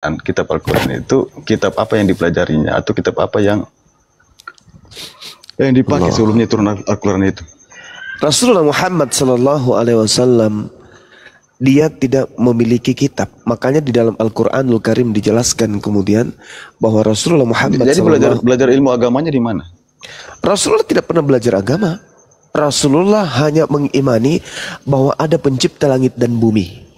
kitab Al-Quran itu kitab apa yang dipelajarinya atau kitab apa yang dipakai sebelumnya turun Al-Quran itu? Rasulullah Muhammad SAW dia tidak memiliki kitab. Makanya di dalam Al-Quranul Karim dijelaskan kemudian bahwa Rasulullah Muhammad jadi belajar ilmu agamanya di mana? Rasulullah tidak pernah belajar agama. Rasulullah hanya mengimani bahwa ada pencipta langit dan bumi.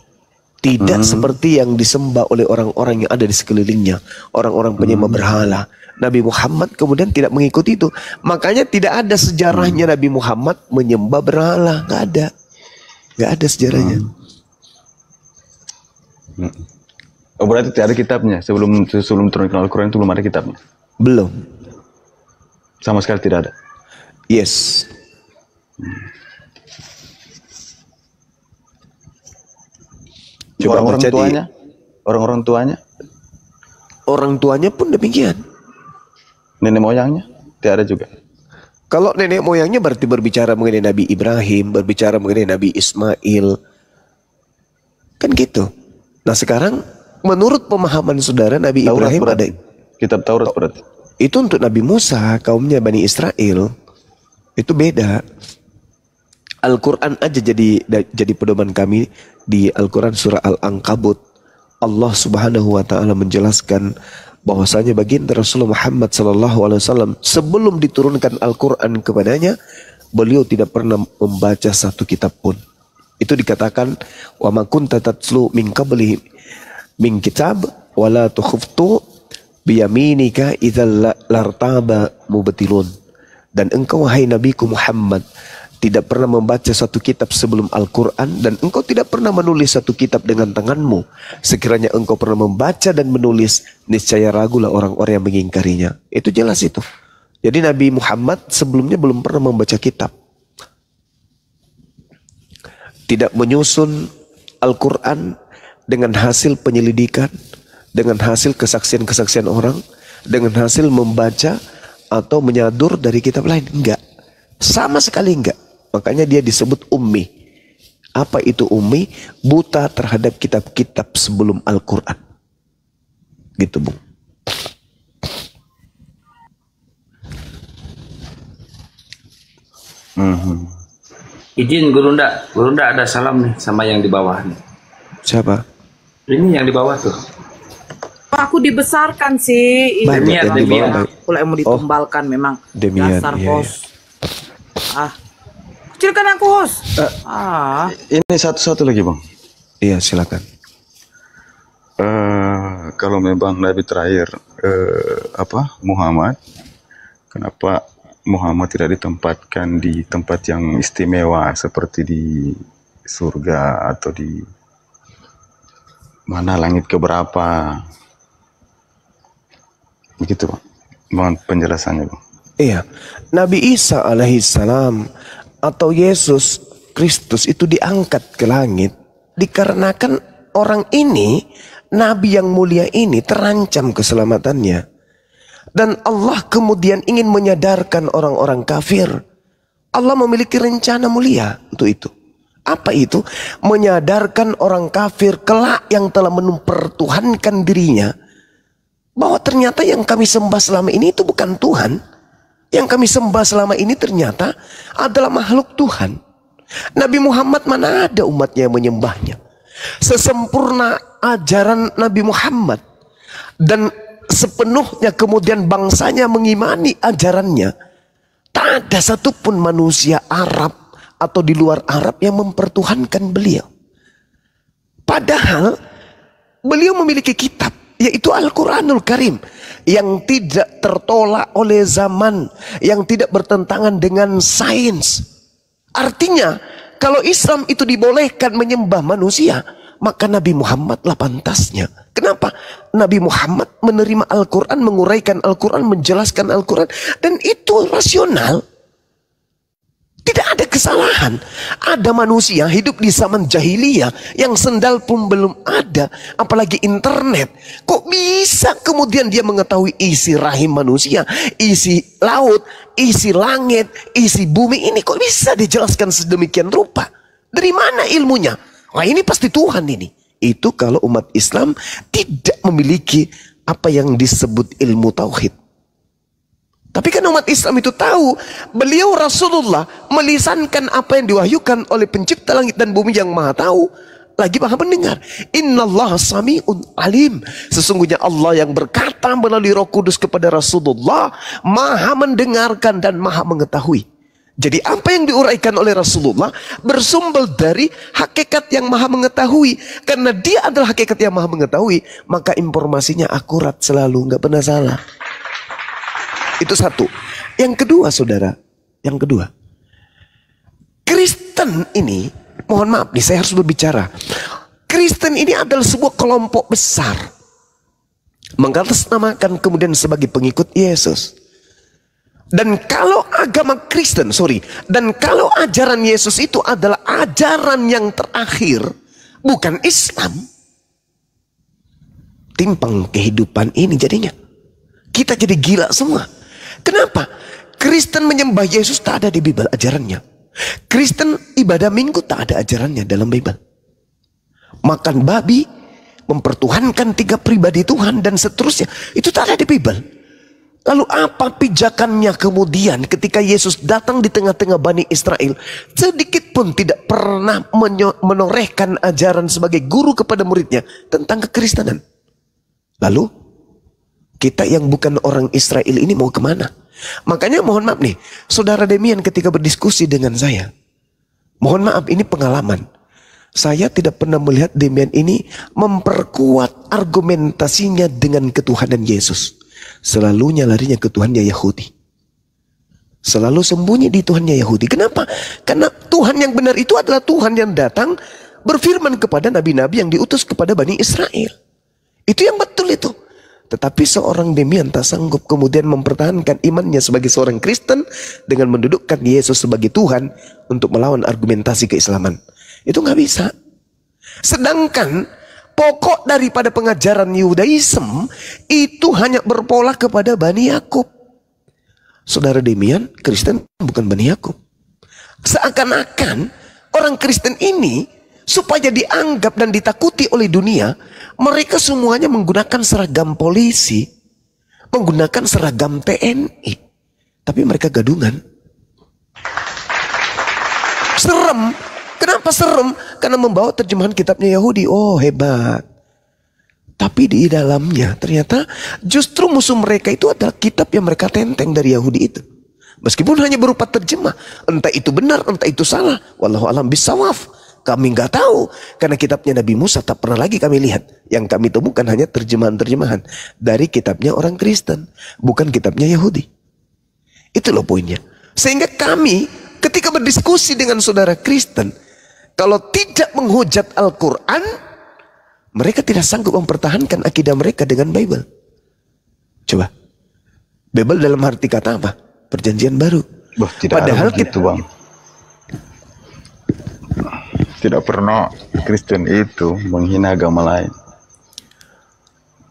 Tidak seperti yang disembah oleh orang-orang yang ada di sekelilingnya. Orang-orang penyembah berhala. Nabi Muhammad kemudian tidak mengikuti itu. Makanya tidak ada sejarahnya Nabi Muhammad menyembah berhala. Nggak ada. Nggak ada sejarahnya. Oh, berarti tidak ada kitabnya. Sebelum turun Al-Quran itu belum ada kitabnya? Belum. Sama sekali tidak ada? Yes. Coba orang-orang tuanya? Orang tuanya pun demikian. Nenek moyangnya? Tidak ada juga? Kalau nenek moyangnya berarti berbicara mengenai Nabi Ibrahim, berbicara mengenai Nabi Ismail. Kan gitu. Nah sekarang menurut pemahaman saudara Nabi Taurat Ibrahim berarti. ada. Kitab Taurat berarti. Itu untuk Nabi Musa, kaumnya Bani Israel. Itu beda. Al-Quran aja jadi pedoman kami di Al-Quran surah Al-Ankabut. Allah Subhanahu wa taala menjelaskan bahwasanya baginda Rasulullah Muhammad SAW sebelum diturunkan Al-Quran kepadanya, beliau tidak pernah membaca satu kitab pun. Itu dikatakan wa ma kunta tatlu min qablihi min kitab wala tukhuftu biyaminika idzal lartaba mubtilun. Dan engkau wahai nabiku Muhammad tidak pernah membaca satu kitab sebelum Al-Quran, dan engkau tidak pernah menulis satu kitab dengan tanganmu. Sekiranya engkau pernah membaca dan menulis, niscaya ragulah orang-orang yang mengingkarinya. Itu jelas itu. Jadi Nabi Muhammad sebelumnya belum pernah membaca kitab. Tidak menyusun Al-Quran dengan hasil penyelidikan, dengan hasil kesaksian-kesaksian orang, dengan hasil membaca atau menyadur dari kitab lain. Enggak. Sama sekali enggak. Makanya dia disebut ummi. Apa itu ummi? Buta terhadap kitab-kitab sebelum Al-Quran. Gitu, Bung. Izin Guru Nda ada salam nih sama yang di bawah nih. Siapa? Ini yang di bawah tuh. Aku dibesarkan sih. Banyak yang di bawah. Pula yang mau ditumbalkan memang. Demian, Dasar iya, host. Kecilkan aku host. Ini satu-satu lagi Bang. Iya silakan. Kalau memang Nabi terakhir Muhammad, kenapa Muhammad tidak ditempatkan di tempat yang istimewa seperti di surga atau di mana langit keberapa? Begitu Bang. Mohon penjelasannya Bang. Iya, Nabi Isa alaihissalam atau Yesus Kristus itu diangkat ke langit dikarenakan orang ini, Nabi yang mulia ini terancam keselamatannya. Dan Allah kemudian ingin menyadarkan orang-orang kafir. Allah memiliki rencana mulia untuk itu. Apa itu? Menyadarkan orang kafir kelak yang telah mempertuhankan dirinya, bahwa ternyata yang kami sembah selama ini itu bukan Tuhan. Yang kami sembah selama ini ternyata adalah makhluk Tuhan. Nabi Muhammad mana ada umatnya yang menyembahnya. Sesempurna ajaran Nabi Muhammad dan sepenuhnya kemudian bangsanya mengimani ajarannya, tak ada satupun manusia Arab atau di luar Arab yang mempertuhankan beliau. Padahal beliau memiliki kitab, yaitu Al-Quranul Karim, yang tidak tertolak oleh zaman, yang tidak bertentangan dengan sains. Artinya kalau Islam itu dibolehkan menyembah manusia, maka Nabi Muhammadlah pantasnya. Kenapa? Nabi Muhammad menerima Al-Quran, menguraikan Al-Quran, menjelaskan Al-Quran, dan itu rasional. Tidak ada kesalahan. Ada manusia hidup di zaman jahiliyah yang sendal pun belum ada, apalagi internet. Kok bisa kemudian dia mengetahui isi rahim manusia, isi laut, isi langit, isi bumi ini? Kok bisa dijelaskan sedemikian rupa? Dari mana ilmunya? Wah, ini pasti Tuhan ini. Itu kalau umat Islam tidak memiliki apa yang disebut ilmu tauhid. Tapi kan umat Islam itu tahu beliau Rasulullah melisankan apa yang diwahyukan oleh pencipta langit dan bumi yang maha tahu, lagi maha mendengar. Innallaha sami'un alim. Sesungguhnya Allah yang berkata melalui Roh Kudus kepada Rasulullah maha mendengarkan dan maha mengetahui. Jadi apa yang diuraikan oleh Rasulullah bersumber dari hakikat yang maha mengetahui. Karena dia adalah hakikat yang maha mengetahui, maka informasinya akurat selalu, nggak pernah salah. Itu satu. Yang kedua, saudara, yang kedua, Kristen ini, mohon maaf nih, saya harus berbicara. Kristen ini adalah sebuah kelompok besar, mengatasnamakan kemudian sebagai pengikut Yesus. Dan kalau agama Kristen, dan kalau ajaran Yesus itu adalah ajaran yang terakhir, bukan Islam, timpang kehidupan ini jadinya. Kita jadi gila semua. Kenapa? Kristen menyembah Yesus tak ada di Bible ajarannya. Kristen ibadah minggu tak ada ajarannya dalam Bible. Makan babi, mempertuhankan 3 pribadi Tuhan dan seterusnya, itu tak ada di Bible. Lalu apa pijakannya kemudian ketika Yesus datang di tengah-tengah Bani Israel, sedikit pun tidak pernah menorehkan ajaran sebagai guru kepada muridnya tentang kekristenan. Lalu kita yang bukan orang Israel ini mau kemana? Makanya mohon maaf nih, saudara Demian ketika berdiskusi dengan saya, mohon maaf ini pengalaman. Saya tidak pernah melihat Demian ini memperkuat argumentasinya dengan ketuhanan Yesus. Selalunya larinya ke Tuhannya Yahudi. Selalu sembunyi di Tuhannya Yahudi. Kenapa? Karena Tuhan yang benar itu adalah Tuhan yang datang berfirman kepada nabi-nabi yang diutus kepada Bani Israel. Itu yang betul itu. Tetapi seorang Demian tak sanggup kemudian mempertahankan imannya sebagai seorang Kristen dengan mendudukkan Yesus sebagai Tuhan untuk melawan argumentasi keislaman. Itu nggak bisa. Sedangkan pokok daripada pengajaran Yudaism itu hanya berpola kepada Bani Yakub. Saudara Demian, Kristen bukan Bani Yakub. Seakan-akan orang Kristen ini supaya dianggap dan ditakuti oleh dunia, mereka semuanya menggunakan seragam polisi, menggunakan seragam TNI, tapi mereka gadungan. Serem. Kenapa serem? Karena membawa terjemahan kitabnya Yahudi. Oh, hebat. Tapi di dalamnya ternyata justru musuh mereka itu adalah kitab yang mereka tenteng dari Yahudi itu. Meskipun hanya berupa terjemah, entah itu benar, entah itu salah. Wallahu a'lam bishawab. Kami nggak tahu, karena kitabnya Nabi Musa tak pernah lagi kami lihat. Yang kami temukan hanya terjemahan-terjemahan dari kitabnya orang Kristen, bukan kitabnya Yahudi. Itu loh poinnya. Sehingga kami ketika berdiskusi dengan saudara Kristen, kalau tidak menghujat Al-Quran, mereka tidak sanggup mempertahankan akidah mereka dengan Bible. Coba, Bible dalam arti kata apa? Perjanjian baru. Padahal begitu, Bang. Tidak pernah Kristen itu menghina agama lain.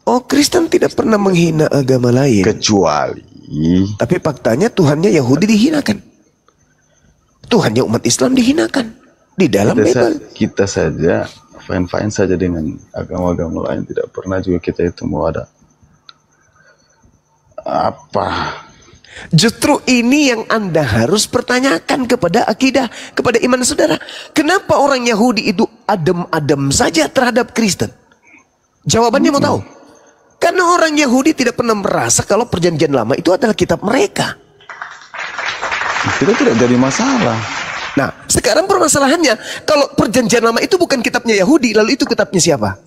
Oh, Kristen tidak pernah menghina agama lain. Kecuali. Tapi faktanya Tuhannya Yahudi dihinakan. Tuhannya umat Islam dihinakan. Di dalam Bible. Kita saja fine-fine saja dengan agama-agama lain. Tidak pernah juga kita itu mau ada apa. Justru ini yang Anda harus pertanyakan kepada akidah, kepada iman saudara. Kenapa orang Yahudi itu adem-adem saja terhadap Kristen? Jawabannya mau tahu? Karena orang Yahudi tidak pernah merasa kalau perjanjian lama itu adalah kitab mereka. Itu tidak jadi masalah. Nah, sekarang permasalahannya, kalau perjanjian lama itu bukan kitabnya Yahudi, lalu itu kitabnya siapa?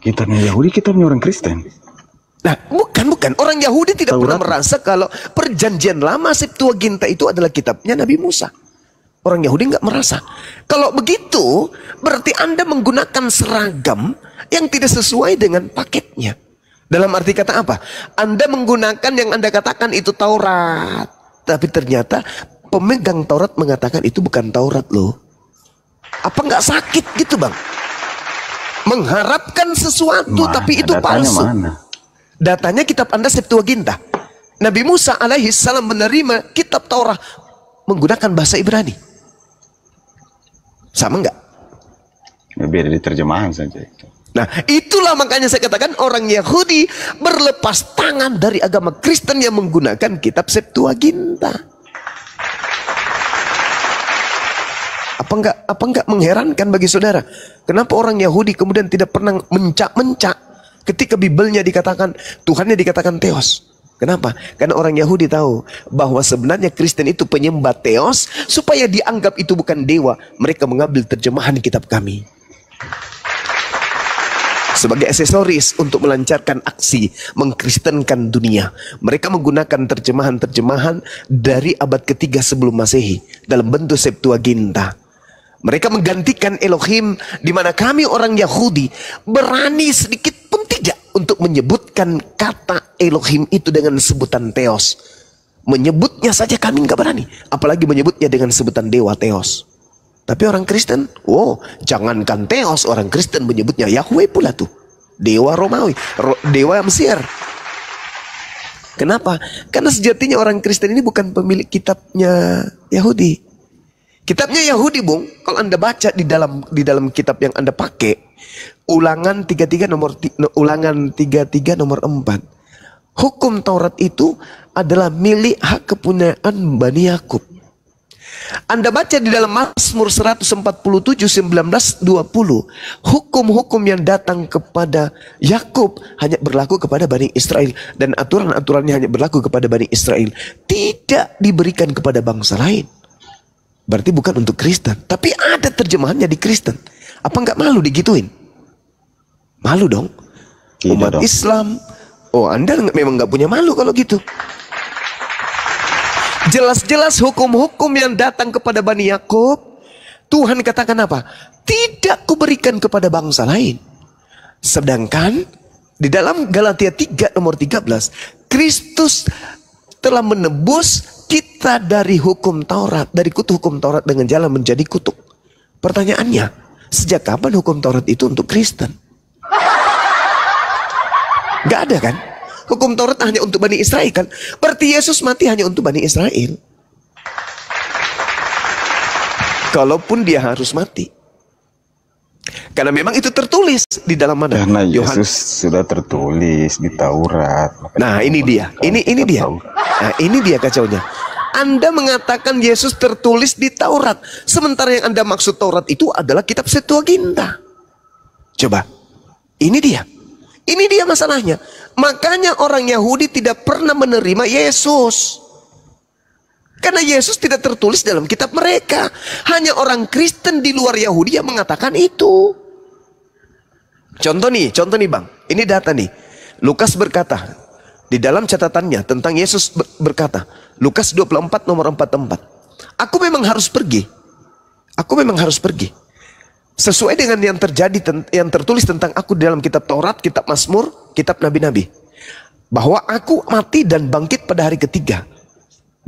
Kitabnya Yahudi, kitabnya orang Kristen. Nah, bukan. Orang Yahudi tidak pernah merasa kalau perjanjian lama Septuaginta itu adalah kitabnya Nabi Musa. Orang Yahudi nggak merasa. Kalau begitu, berarti Anda menggunakan seragam yang tidak sesuai dengan paketnya. Dalam arti kata apa? Anda menggunakan yang Anda katakan itu Taurat. Tapi ternyata pemegang Taurat mengatakan itu bukan Taurat loh. Apa nggak sakit gitu, Bang? Mengharapkan sesuatu tapi itu palsu. Datanya kitab Anda Septuaginta. Nabi Musa alaihi salam menerima kitab Taurat menggunakan bahasa Ibrani. Sama nggak? Beda di terjemahan saja itu. Nah, itulah makanya saya katakan orang Yahudi berlepas tangan dari agama Kristen yang menggunakan kitab Septuaginta. Apa enggak mengherankan bagi saudara? Kenapa orang Yahudi kemudian tidak pernah mencak-mencak ketika Bibelnya dikatakan, Tuhannya dikatakan Theos? Kenapa? Karena orang Yahudi tahu bahwa sebenarnya Kristen itu penyembah Theos, supaya dianggap itu bukan dewa. Mereka mengambil terjemahan kitab kami sebagai aksesoris untuk melancarkan aksi mengkristenkan dunia. Mereka menggunakan terjemahan-terjemahan dari abad ketiga sebelum Masehi dalam bentuk Septuaginta. Mereka menggantikan Elohim, di mana kami orang Yahudi berani sedikit pun tidak untuk menyebutkan kata Elohim itu dengan sebutan Theos. Menyebutnya saja kami nggak berani, apalagi menyebutnya dengan sebutan dewa Theos. Tapi orang Kristen, jangankan Theos, orang Kristen menyebutnya Yahweh pula tuh. Dewa Romawi, dewa Mesir. Kenapa? Karena sejatinya orang Kristen ini bukan pemilik kitabnya Yahudi. Kitabnya Yahudi, Bung, kalau Anda baca di dalam kitab yang Anda pakai, Ulangan 33 nomor 4. Hukum Taurat itu adalah milik hak kepunyaan Bani Yakub. Anda baca di dalam Mazmur 147 19-20, hukum-hukum yang datang kepada Yakub hanya berlaku kepada Bani Israel, dan aturan-aturannya hanya berlaku kepada Bani Israel, tidak diberikan kepada bangsa lain. Berarti bukan untuk Kristen, tapi ada terjemahannya di Kristen. Apa nggak malu digituin? Malu dong. Tidak Umat dong. Islam, Anda memang nggak punya malu kalau gitu. Jelas-jelas hukum-hukum yang datang kepada Bani Yakub, Tuhan katakan apa? Tidak kuberikan kepada bangsa lain. Sedangkan di dalam Galatia 3 nomor 13, Kristus telah menebus kita dari hukum Taurat, dari kutuk hukum Taurat dengan jalan menjadi kutuk. Pertanyaannya, sejak kapan hukum Taurat itu untuk Kristen? Gak ada kan? Hukum Taurat hanya untuk Bani Israel kan? Berarti Yesus mati hanya untuk Bani Israel. Kalaupun dia harus mati. Karena memang itu tertulis di dalam mana? Karena Yohanes. Yesus sudah tertulis di Taurat. Nah, ini dia. Ini dia. Nah, ini dia kacaunya. Anda mengatakan Yesus tertulis di Taurat, sementara yang Anda maksud Taurat itu adalah kitab Septuaginta. Coba. Ini dia. Ini dia masalahnya. Makanya orang Yahudi tidak pernah menerima Yesus. Karena Yesus tidak tertulis dalam kitab mereka. Hanya orang Kristen di luar Yahudi yang mengatakan itu. Contoh nih Bang. Ini data nih. Lukas berkata, di dalam catatannya tentang Yesus berkata, Lukas 24 nomor 44. Aku memang harus pergi. Aku memang harus pergi. Sesuai dengan yang terjadi, yang tertulis tentang aku di dalam kitab Taurat, kitab Mazmur, kitab Nabi-Nabi. Bahwa aku mati dan bangkit pada hari ketiga.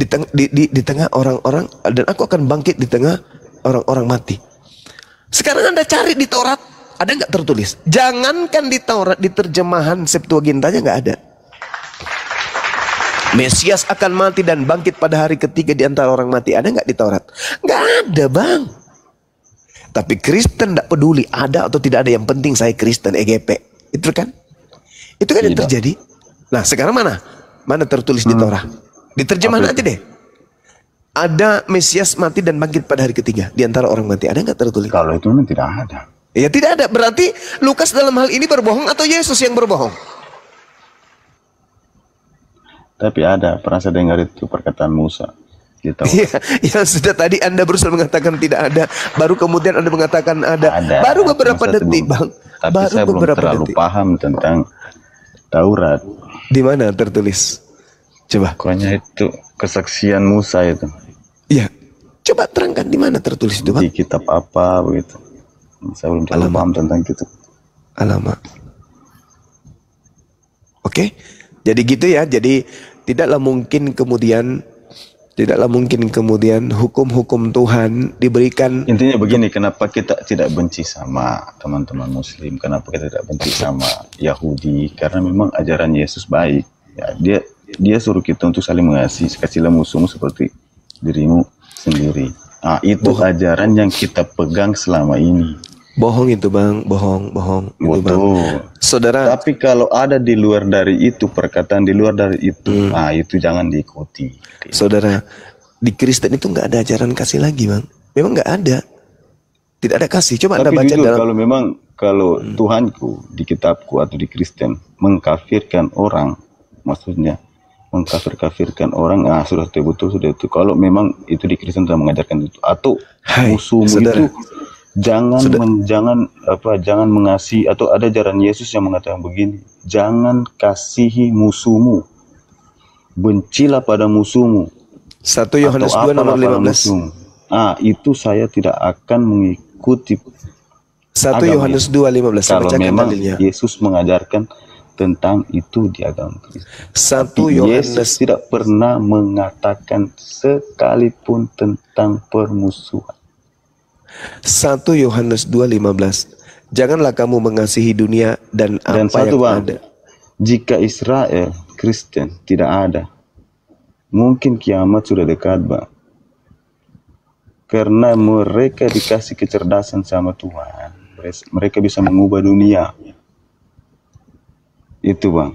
Di tengah orang-orang, dan aku akan bangkit di tengah orang-orang mati. Sekarang Anda cari di Taurat, ada nggak tertulis? Jangankan di Taurat, di terjemahan Septuagintanya nggak ada. Mesias akan mati dan bangkit pada hari ketiga di antara orang mati. Ada nggak di Taurat? Nggak ada, Bang. Tapi Kristen tidak peduli ada atau tidak ada, yang penting saya Kristen, EGP. Itu kan? Itu kan yang terjadi. Nah, sekarang mana? Mana tertulis di Taurat? Di terjemahan aja deh. Ada Mesias mati dan bangkit pada hari ketiga di antara orang mati. Ada nggak tertulis? Kalau itu memang tidak ada. Ya tidak ada. Berarti Lukas dalam hal ini berbohong atau Yesus yang berbohong? Tapi ada, pernah saya dengar itu perkataan Musa. Gitu. Iya, yang sudah tadi Anda berusaha mengatakan tidak ada, baru kemudian Anda mengatakan ada. Baru beberapa detik, Bang. Tapi Baru saya belum beberapa terlalu detik. paham tentang Taurat. Di mana tertulis? Coba. Pokoknya itu kesaksian Musa itu. Iya. Coba terangkan di mana tertulis itu, Bang? Di kitab apa begitu. Saya belum terlalu paham tentang itu. Alamak. Oke. Jadi gitu ya. Jadi tidaklah mungkin kemudian hukum-hukum Tuhan diberikan. Intinya begini, kenapa kita tidak benci sama teman-teman Muslim? Kenapa kita tidak benci sama Yahudi? Karena memang ajaran Yesus baik. Ya, dia suruh kita untuk saling mengasihi, kasihlah musuhmu seperti dirimu sendiri. Ah, itu ajaran yang kita pegang selama ini. Bohong itu bang, bohong itu bang. Betul. Saudara, Tapi kalau ada di luar dari itu, perkataan di luar dari itu, itu jangan diikuti. saudara, di Kristen itu nggak ada ajaran kasih lagi bang. Memang nggak ada, tidak ada kasih. Coba anda Tapi baca jujur, dalam. kalau Tuhanku di kitabku atau di Kristen mengkafirkan orang, maksudnya mengkafirkan orang, sudah betul sudah itu. Kalau memang itu di Kristen sudah mengajarkan itu, atau Hai, musuhmu saudara. itu jangan mengasihi, atau ada ajaran Yesus yang mengatakan begini, jangan kasihi musuhmu, bencilah pada musuhmu. 1 Yohanes atau 2 nomor apalah pada 15. musuhmu. Itu saya tidak akan mengikuti 1 agama Yohanes 2:15. Saya kalau bacakan memang dalilnya. Yesus mengajarkan tentang itu di agama Kristen. 1 Yesus Yohanes tidak pernah mengatakan sekalipun tentang permusuhan. 1 Yohanes 2:15. Janganlah kamu mengasihi dunia dan Dan apa satu yang bang, ada. jika Israel Kristen tidak ada, mungkin kiamat sudah dekat bang. Karena mereka dikasih kecerdasan sama Tuhan, mereka bisa mengubah dunia. Itu bang.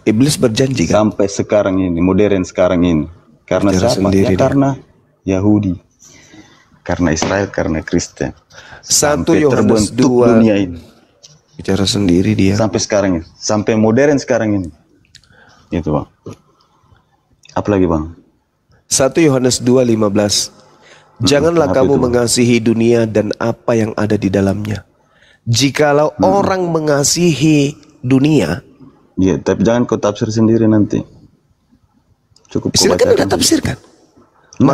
Iblis berjanji kan? Sampai sekarang ini, modern sekarang ini. Karena Bicara siapa? sendiri Ya, dia. karena Yahudi, karena Israel, karena Kristen. 1 Sampai Yohanes terbentuk 2. dunia ini. Bicara sendiri dia. Sampai sekarang ini, sampai modern sekarang ini. Itu bang. Apalagi bang? 1 Yohanes 2:15. Janganlah apa kamu itu, Bang? mengasihi dunia dan apa yang ada di dalamnya. Jikalau orang mengasihi dunia, Ya, tapi jangan kau tafsir sendiri nanti. Cukup kau silakan bacakan Anda tafsirkan. Nah,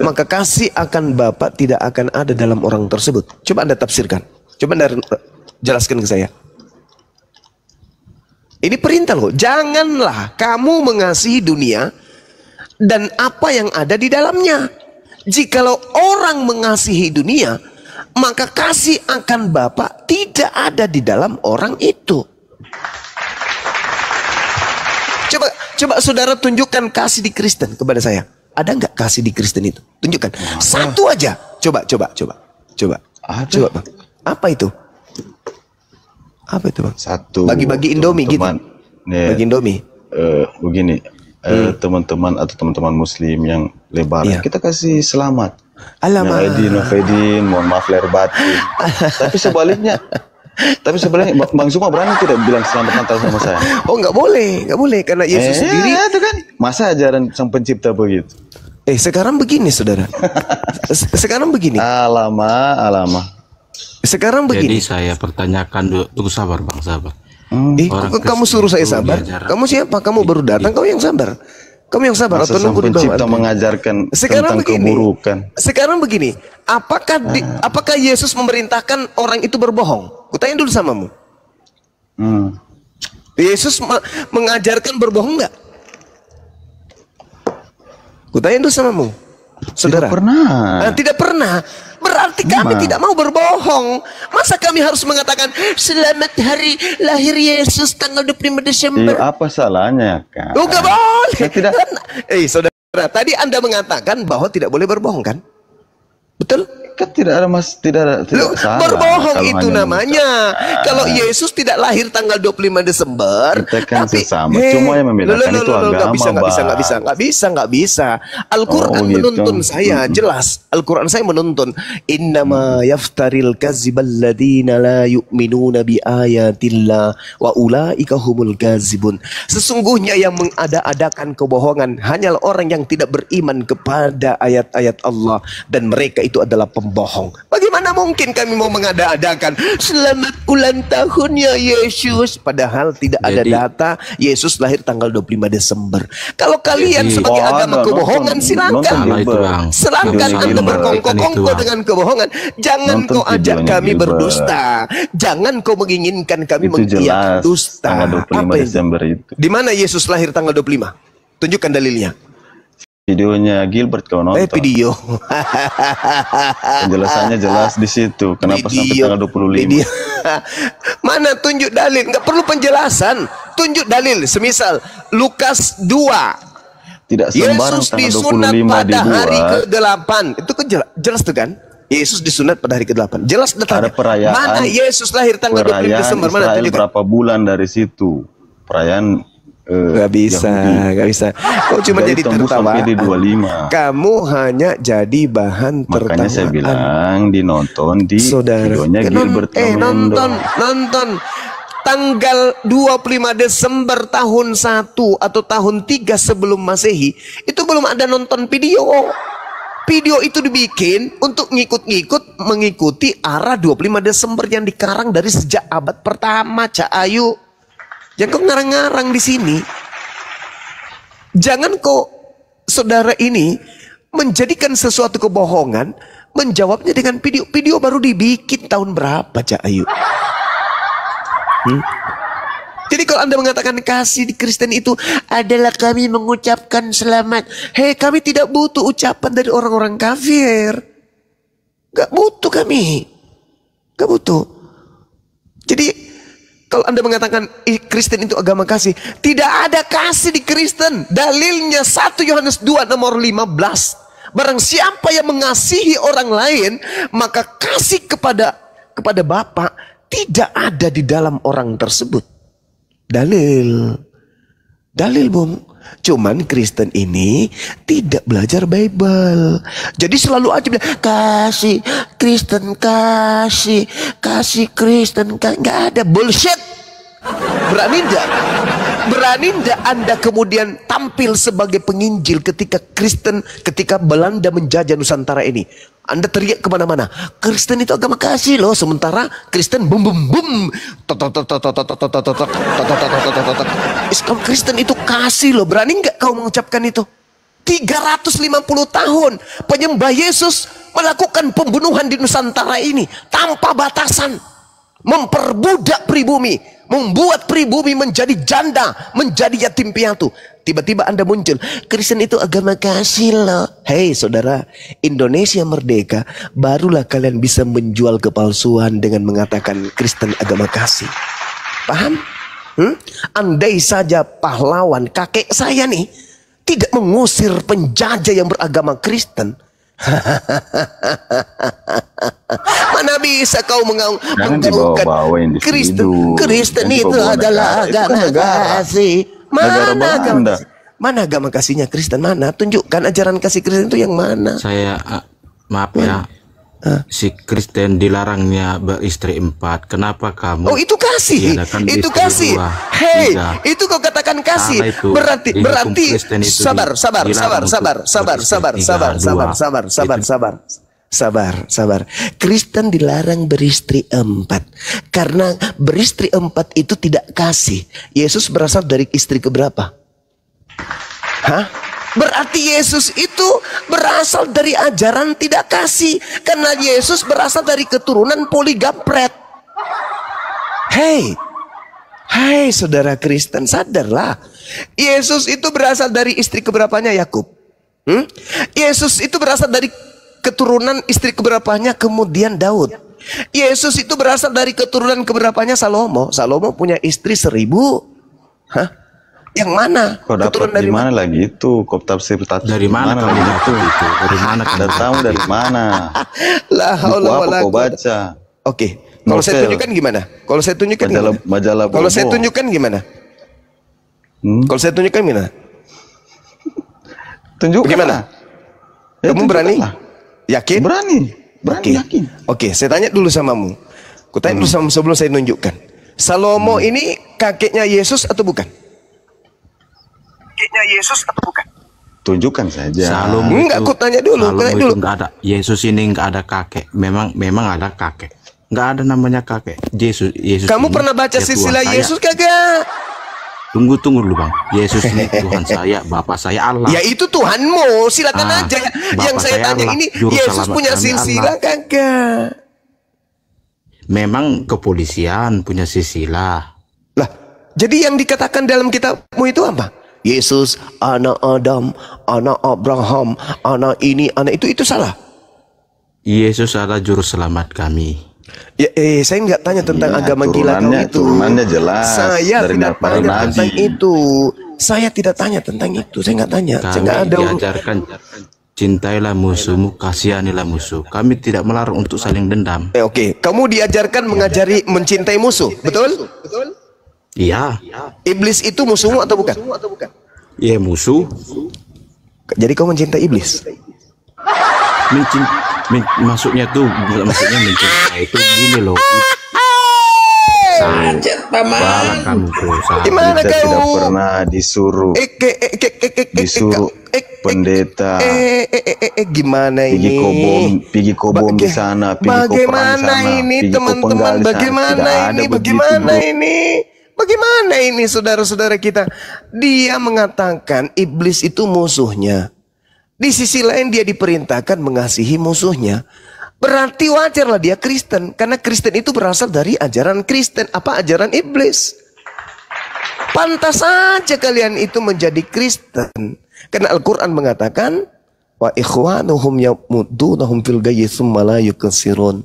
Maka kasih akan Bapa tidak akan ada dalam orang tersebut. Coba Anda tafsirkan. Coba Anda jelaskan ke saya. Ini perintah loh. Janganlah kamu mengasihi dunia dan apa yang ada di dalamnya. Jikalau orang mengasihi dunia, maka kasih akan Bapa tidak ada di dalam orang itu. Coba saudara tunjukkan kasih di Kristen kepada saya. Ada nggak kasih di Kristen itu? Tunjukkan. Satu aja. Coba. Ada. Coba bang. Apa itu? Apa itu bang? Satu. Bagi-bagi Indomie gitu. Bagi Indomie. Begini. Teman-teman atau teman-teman Muslim yang lebaran, Iya. kita kasih selamat. Alamak. Ya, Aidin, Faidin, mohon maaf lahir batin. Tapi sebaliknya Bang Sukma berani tidak bilang selamat Natal sama saya? Oh nggak boleh karena Yesus sendiri. Itu kan masa ajaran sang pencipta begitu? Sekarang begini saudara. Sekarang begini. Alama. Sekarang Jadi begini. saya pertanyakan dulu, tunggu sabar bang, sabar. Orang Kok kamu Kristen suruh saya itu sabar? diajarkan- Kamu siapa? Kamu baru datang. Kau yang sabar. Kamu yang sabar Masa atau sang nunggu di pencipta bawah? mengajarkan Sekarang tentang begini. keburukan? Sekarang begini. Apakah Yesus memerintahkan orang itu berbohong? Kutanya dulu samamu. Yesus mengajarkan berbohong nggak? Kutanya dulu samamu, saudara. Tidak pernah. Berarti kami tidak mau berbohong. Masa kami harus mengatakan selamat hari lahir Yesus tanggal 25 Desember? Apa salahnya kan? Oh, nggak boleh. Saya tidak. Saudara, tadi Anda mengatakan bahwa tidak boleh berbohong kan? Betul? Kan tidak ada Loh, salah. berbohong kalau itu hanya namanya. Kalau Yesus tidak lahir tanggal 25 Desember, Kita kan sesama. Cuma yang membedakan itu agama, nggak bisa. Al-Quran gitu. menuntun saya jelas. Al-Quran saya menuntun. Innama yaftaril kazibal ladina la yu'minuna bi ayatillah wa ulaika humul kazibun. Sesungguhnya yang mengada-adakan kebohongan hanyalah orang yang tidak beriman kepada ayat-ayat Allah, dan mereka itu adalah pembohong. Bagaimana mungkin kami mau mengada-adakan selamat ulang tahun ya Yesus, padahal tidak ada Jadi- data Yesus lahir tanggal 25 Desember. Kalau kalian Jadi- sebagai agama kebohongan, silakan. Salah itu bang. Silahkan Yang Anda ingin berkongkong-kongko mengatakan itu, Bang. dengan kebohongan. Jangan Nonton kau ajak videonya kami Gilbert. berdusta. Jangan kau menginginkan kami Itu mengiak jelas dusta. tanggal 25 Apa itu? Desember itu. Di mana Yesus lahir tanggal 25? Tunjukkan dalilnya. Videonya Gilbert kau nonton. Video. Penjelasannya jelas di situ. Kenapa sampai tanggal 25? Video. Mana tunjuk dalil? Nggak perlu penjelasan. Tunjuk dalil. Semisal Lukas 2. Tidak sembarang Yesus tanggal disunat 25 pada hari dibuat. ke-8. Itu kan jelas tuh kan? Yesus disunat pada hari ke-8. Jelas datanya. Ada perayaan. Mana Yesus lahir tanggal 25 Perayaan Desember? Mana Israel tunjukkan? berapa bulan dari situ? Perayaan Gak bisa, Yahudi. gak bisa. Kau cuma Dari jadi tembus tertawa. sampai di 25. Kamu hanya jadi bahan tertawaan. Makanya saya bilang dinonton di Saudara, videonya Gilbert Romendo. nonton tanggal 25 Desember tahun 1 atau tahun 3 sebelum Masehi, itu belum ada nonton video. Video itu dibikin untuk mengikuti arah 25 Desember yang dikarang dari sejak abad pertama, Cak Ayu. Jangan kau ngarang-ngarang di sini. Jangan kau, saudara ini, menjadikan sesuatu kebohongan, menjawabnya dengan video. Video baru dibikin tahun berapa, Cak Ayu? Jadi kalau Anda mengatakan kasih di Kristen itu adalah kami mengucapkan selamat. Hei, kami tidak butuh ucapan dari orang-orang kafir. Gak butuh kami. Gak butuh. Jadi kalau Anda mengatakan Kristen itu agama kasih, tidak ada kasih di Kristen. Dalilnya 1 Yohanes 2 nomor 15. Barang siapa yang mengasihi orang lain, maka kasih kepada Bapa tidak ada di dalam orang tersebut. Dalil, Bung. Cuman Kristen ini tidak belajar Bible. Jadi selalu aja bilang kasih Kristen, kasih Kristen. Nggak ada, bullshit. Berani enggak Anda kemudian tampil sebagai penginjil ketika Belanda menjajah Nusantara ini? Anda teriak kemana-mana, Kristen itu agama kasih loh. Sementara Kristen bum bum bum, Islam Kristen itu kasih loh. Berani enggak kau mengucapkan itu? 350 tahun penyembah Yesus melakukan pembunuhan di Nusantara ini tanpa batasan, memperbudak pribumi, membuat pribumi menjadi janda, menjadi yatim piatu. Tiba-tiba Anda muncul, Kristen itu agama kasih loh. Hei saudara, Indonesia merdeka, barulah kalian bisa menjual kepalsuan dengan mengatakan Kristen agama kasih. Paham? Andai saja pahlawan kakek saya nih tidak mengusir penjajah yang beragama Kristen, mana bisa kau menggaungkan Kristen itu adalah agama kasih? Mana agama kasihnya Kristen? Mana? Tunjukkan ajaran kasih Kristen itu yang mana? Saya maaf ya, si Kristen dilarangnya beristri 4. Kenapa kamu? Oh itu kasih, itu kasih. Hei, itu kau katakan kasih. Berarti sabar. Kristen dilarang beristri 4 karena beristri 4 itu tidak kasih. Yesus berasal dari istri keberapa? Hah? Berarti Yesus itu berasal dari ajaran tidak kasih, karena Yesus berasal dari keturunan poligapret. Hei saudara Kristen, sadarlah. Yesus itu berasal dari istri keberapanya Yakub? Yesus itu berasal dari keturunan istri keberapanya kemudian Daud. Yesus itu berasal dari keturunan keberapanya Salomo. Salomo punya istri 1000. Hah? Yang mana? Kau dapat dari mana lagi itu? Kau tafsir dari mana kamu dapat itu? Dari mana kamu tahu dari mana? La haula wala kau baca. Oke. Kalau saya tunjukkan gimana? Kalau saya tunjukkan majalah Kalau saya tunjukkan gimana? Kalau saya tunjukkan gimana? Tunjukkan gimana? Ya, kamu berani? Yakin? Berani yakin. Oke, saya tanya dulu samamu. Aku tanya dulu sama sebelum saya tunjukkan. Salomo ini kakeknya Yesus atau bukan? Kakeknya Yesus atau bukan? Tunjukkan saja. Salomo enggak, aku tanya dulu. Enggak ada. Yesus ini enggak ada kakek. Memang ada kakek. Enggak ada namanya kakek. Yesus. Kamu pernah baca silsilah Yesus kagak? Tunggu dulu bang. Yesus ini Tuhan saya, Bapak saya Allah. Ya itu Tuhanmu, silakan aja. Yang saya tanya Allah, ini Yesus punya silsilah kagak? Memang kepolisian punya silsilah. Lah, jadi yang dikatakan dalam kitabmu itu apa? Yesus anak Adam, anak Abraham, anak ini, anak itu salah. Yesus adalah juru selamat kami. Ya, saya nggak tanya tentang agama gila kau itu. Turunannya jelas. Saya tidak tanya tentang itu. Saya tidak tanya tentang itu. Saya nggak tanya. Saya Kami nggak ada. diajarkan cintailah musuhmu, kasihanilah musuh. Kami tidak melarang untuk saling dendam. Oke. Kamu diajarkan mengajari mencintai musuh, betul? Iya. Iblis itu musuhmu atau bukan? Iya musuh. Jadi kau mencintai iblis? Maksudnya tuh maksudnya mencintai itu gini loh. Salah kamu tuh. Gimana Kita kau? tidak pernah disuruh pendeta Gimana ini? pergi kobom di sana, pergi koperang di Bagaimana sana, ini pergi teman-teman? kopenggal di sana. Bagaimana Tidak ada ini? begitu, Bagaimana bro. ini? Bagaimana ini saudara-saudara kita? Dia mengatakan iblis itu musuhnya. Di sisi lain dia diperintahkan mengasihi musuhnya. Berarti wajarlah dia Kristen. Karena Kristen itu berasal dari ajaran Kristen. Apa ajaran iblis? Pantas saja kalian itu menjadi Kristen. Karena Al-Quran mengatakan, wa ikhwanuhum yamudunahum fil gayyi tsumma la yuqsirun.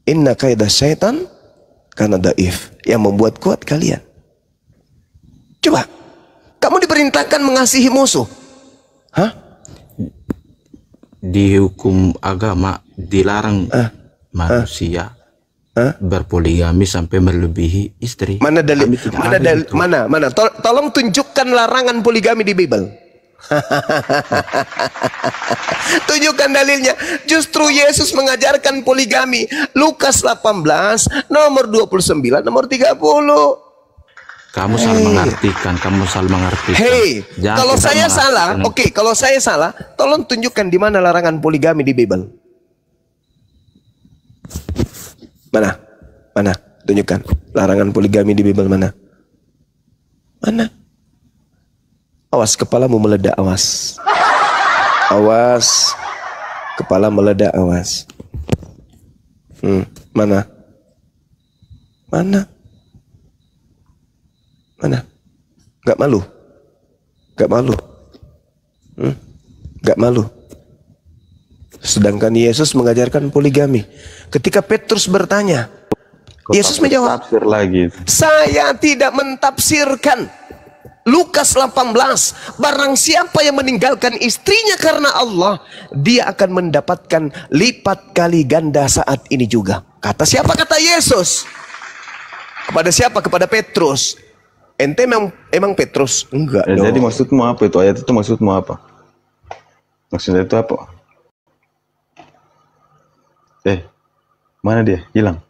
Inna kaida syaitan kana daif. Yang membuat kuat kalian. Coba, kamu diperintahkan mengasihi musuh. Hah? Di hukum agama dilarang manusia berpoligami sampai melebihi istri. Mana dalil? Kami tidak Mana ada dalil? itu. Mana? Tolong tunjukkan larangan poligami di Bible. Tunjukkan dalilnya. Justru Yesus mengajarkan poligami. Lukas 18, nomor 29, nomor 30. Kamu salah mengartikan, Hei, Jangan kalau tidak saya salah, mengartikan. kalau saya salah, tolong tunjukkan di mana larangan poligami di Bible. Mana? Tunjukkan larangan poligami di Bible mana? Awas, kepalamu meledak, awas. Awas, kepala meledak, awas. Mana? Gak malu? Gak malu? Sedangkan Yesus mengajarkan poligami. Ketika Petrus bertanya, Yesus menjawab, Tafsir lagi. saya tidak mentafsirkan. Lukas 18, barang siapa yang meninggalkan istrinya karena Allah, dia akan mendapatkan lipat kali ganda saat ini juga. Kata siapa? Kata Yesus. Kepada siapa? Kepada Petrus. Ente emang Petrus? Enggak dong. Jadi maksudmu apa itu? Ayat itu maksudmu apa? Maksudnya itu apa? Mana dia? Hilang.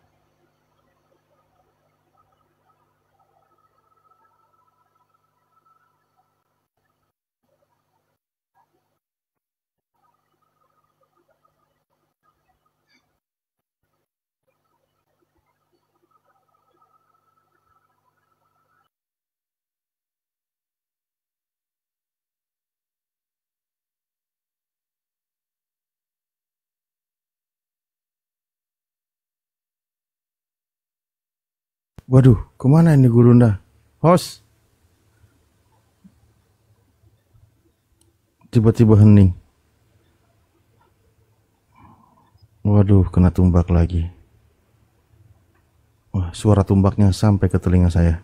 Waduh, kemana ini Gurunda? Host. Tiba-tiba hening. Waduh, kena tumbak lagi. Wah, suara tumbaknya sampai ke telinga saya.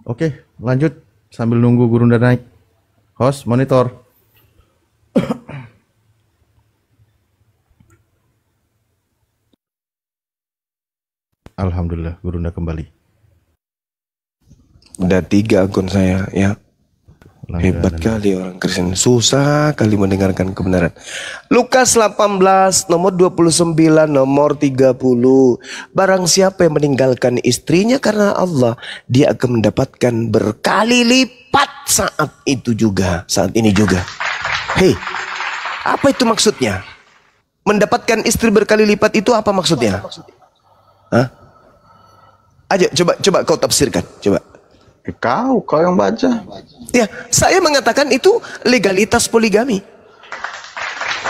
Oke, lanjut sambil nunggu Gurunda naik. Host, monitor. Alhamdulillah, Gurunda kembali. Udah 3 akun saya ya. Hebat kali orang Kristen. Susah kali mendengarkan kebenaran. Lukas 18 nomor 29 nomor 30. Barang siapa yang meninggalkan istrinya karena Allah, dia akan mendapatkan berkali lipat saat itu juga, saat ini juga. Hei, apa itu maksudnya? Mendapatkan istri berkali lipat itu apa maksudnya? Hah? Ayo coba kau tafsirkan, coba. Kau yang baca. Ya, saya mengatakan itu legalitas poligami.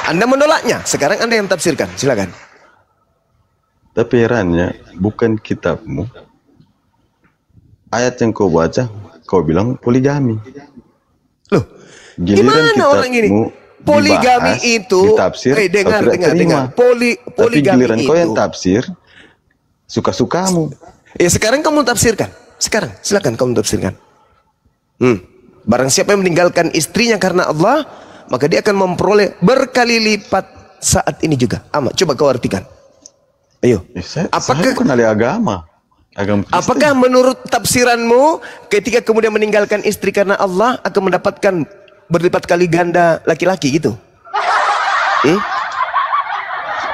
Anda menolaknya. Sekarang Anda yang tafsirkan. Silakan. Tapi herannya, bukan kitabmu. Ayat yang kau baca, kau bilang poligami. Loh, Giliran gimana orang ini? Poligami dibahas, itu, ditafsir, kau dengar. tidak terima. Tapi Poligami giliran itu. kau yang tafsir, Suka-sukamu. Ya sekarang kamu tafsirkan. Sekarang silakan kamu tafsirkan. Barang siapa yang meninggalkan istrinya karena Allah, maka dia akan memperoleh berkali lipat saat ini juga. Amat, coba kau artikan. Ayo. Saya Apakah bukan ahli agama. Agama Kristen. apakah menurut tafsiranmu ketika kemudian meninggalkan istri karena Allah akan mendapatkan berlipat kali ganda laki-laki gitu?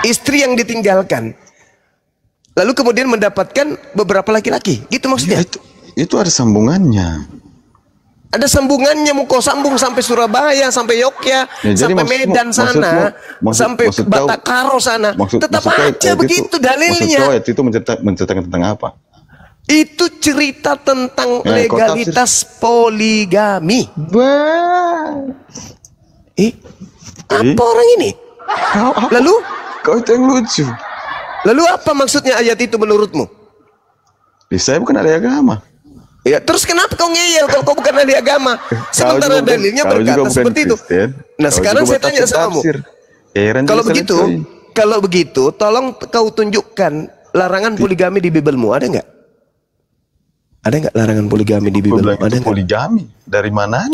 Istri yang ditinggalkan lalu kemudian mendapatkan beberapa laki-laki, gitu maksudnya? Ya, itu ada sambungannya. Ada sambungannya, mau kau sambung sampai Surabaya, sampai Yogyakarta, Ya, jadi sampai Medan sana, sampai Batakaro sana. Tetap aja begitu dalilnya. Maksud kau itu menceritakan tentang apa? Itu cerita tentang Ya, legalitas poligami. Apa orang ini? Lalu? Kau itu yang lucu. Lalu apa maksudnya ayat itu menurutmu? Saya bukan ahli agama. Ya, terus kenapa kau ngeyel kalau kau bukan ahli agama? Sementara dalilnya berkata seperti itu. Nah, sekarang saya tanya sama kamu. Kalau begitu, tolong kau tunjukkan larangan poligami di Bibelmu, ada nggak? Ada nggak larangan poligami di Bibelmu? Ada nggak? Poligami dari mana?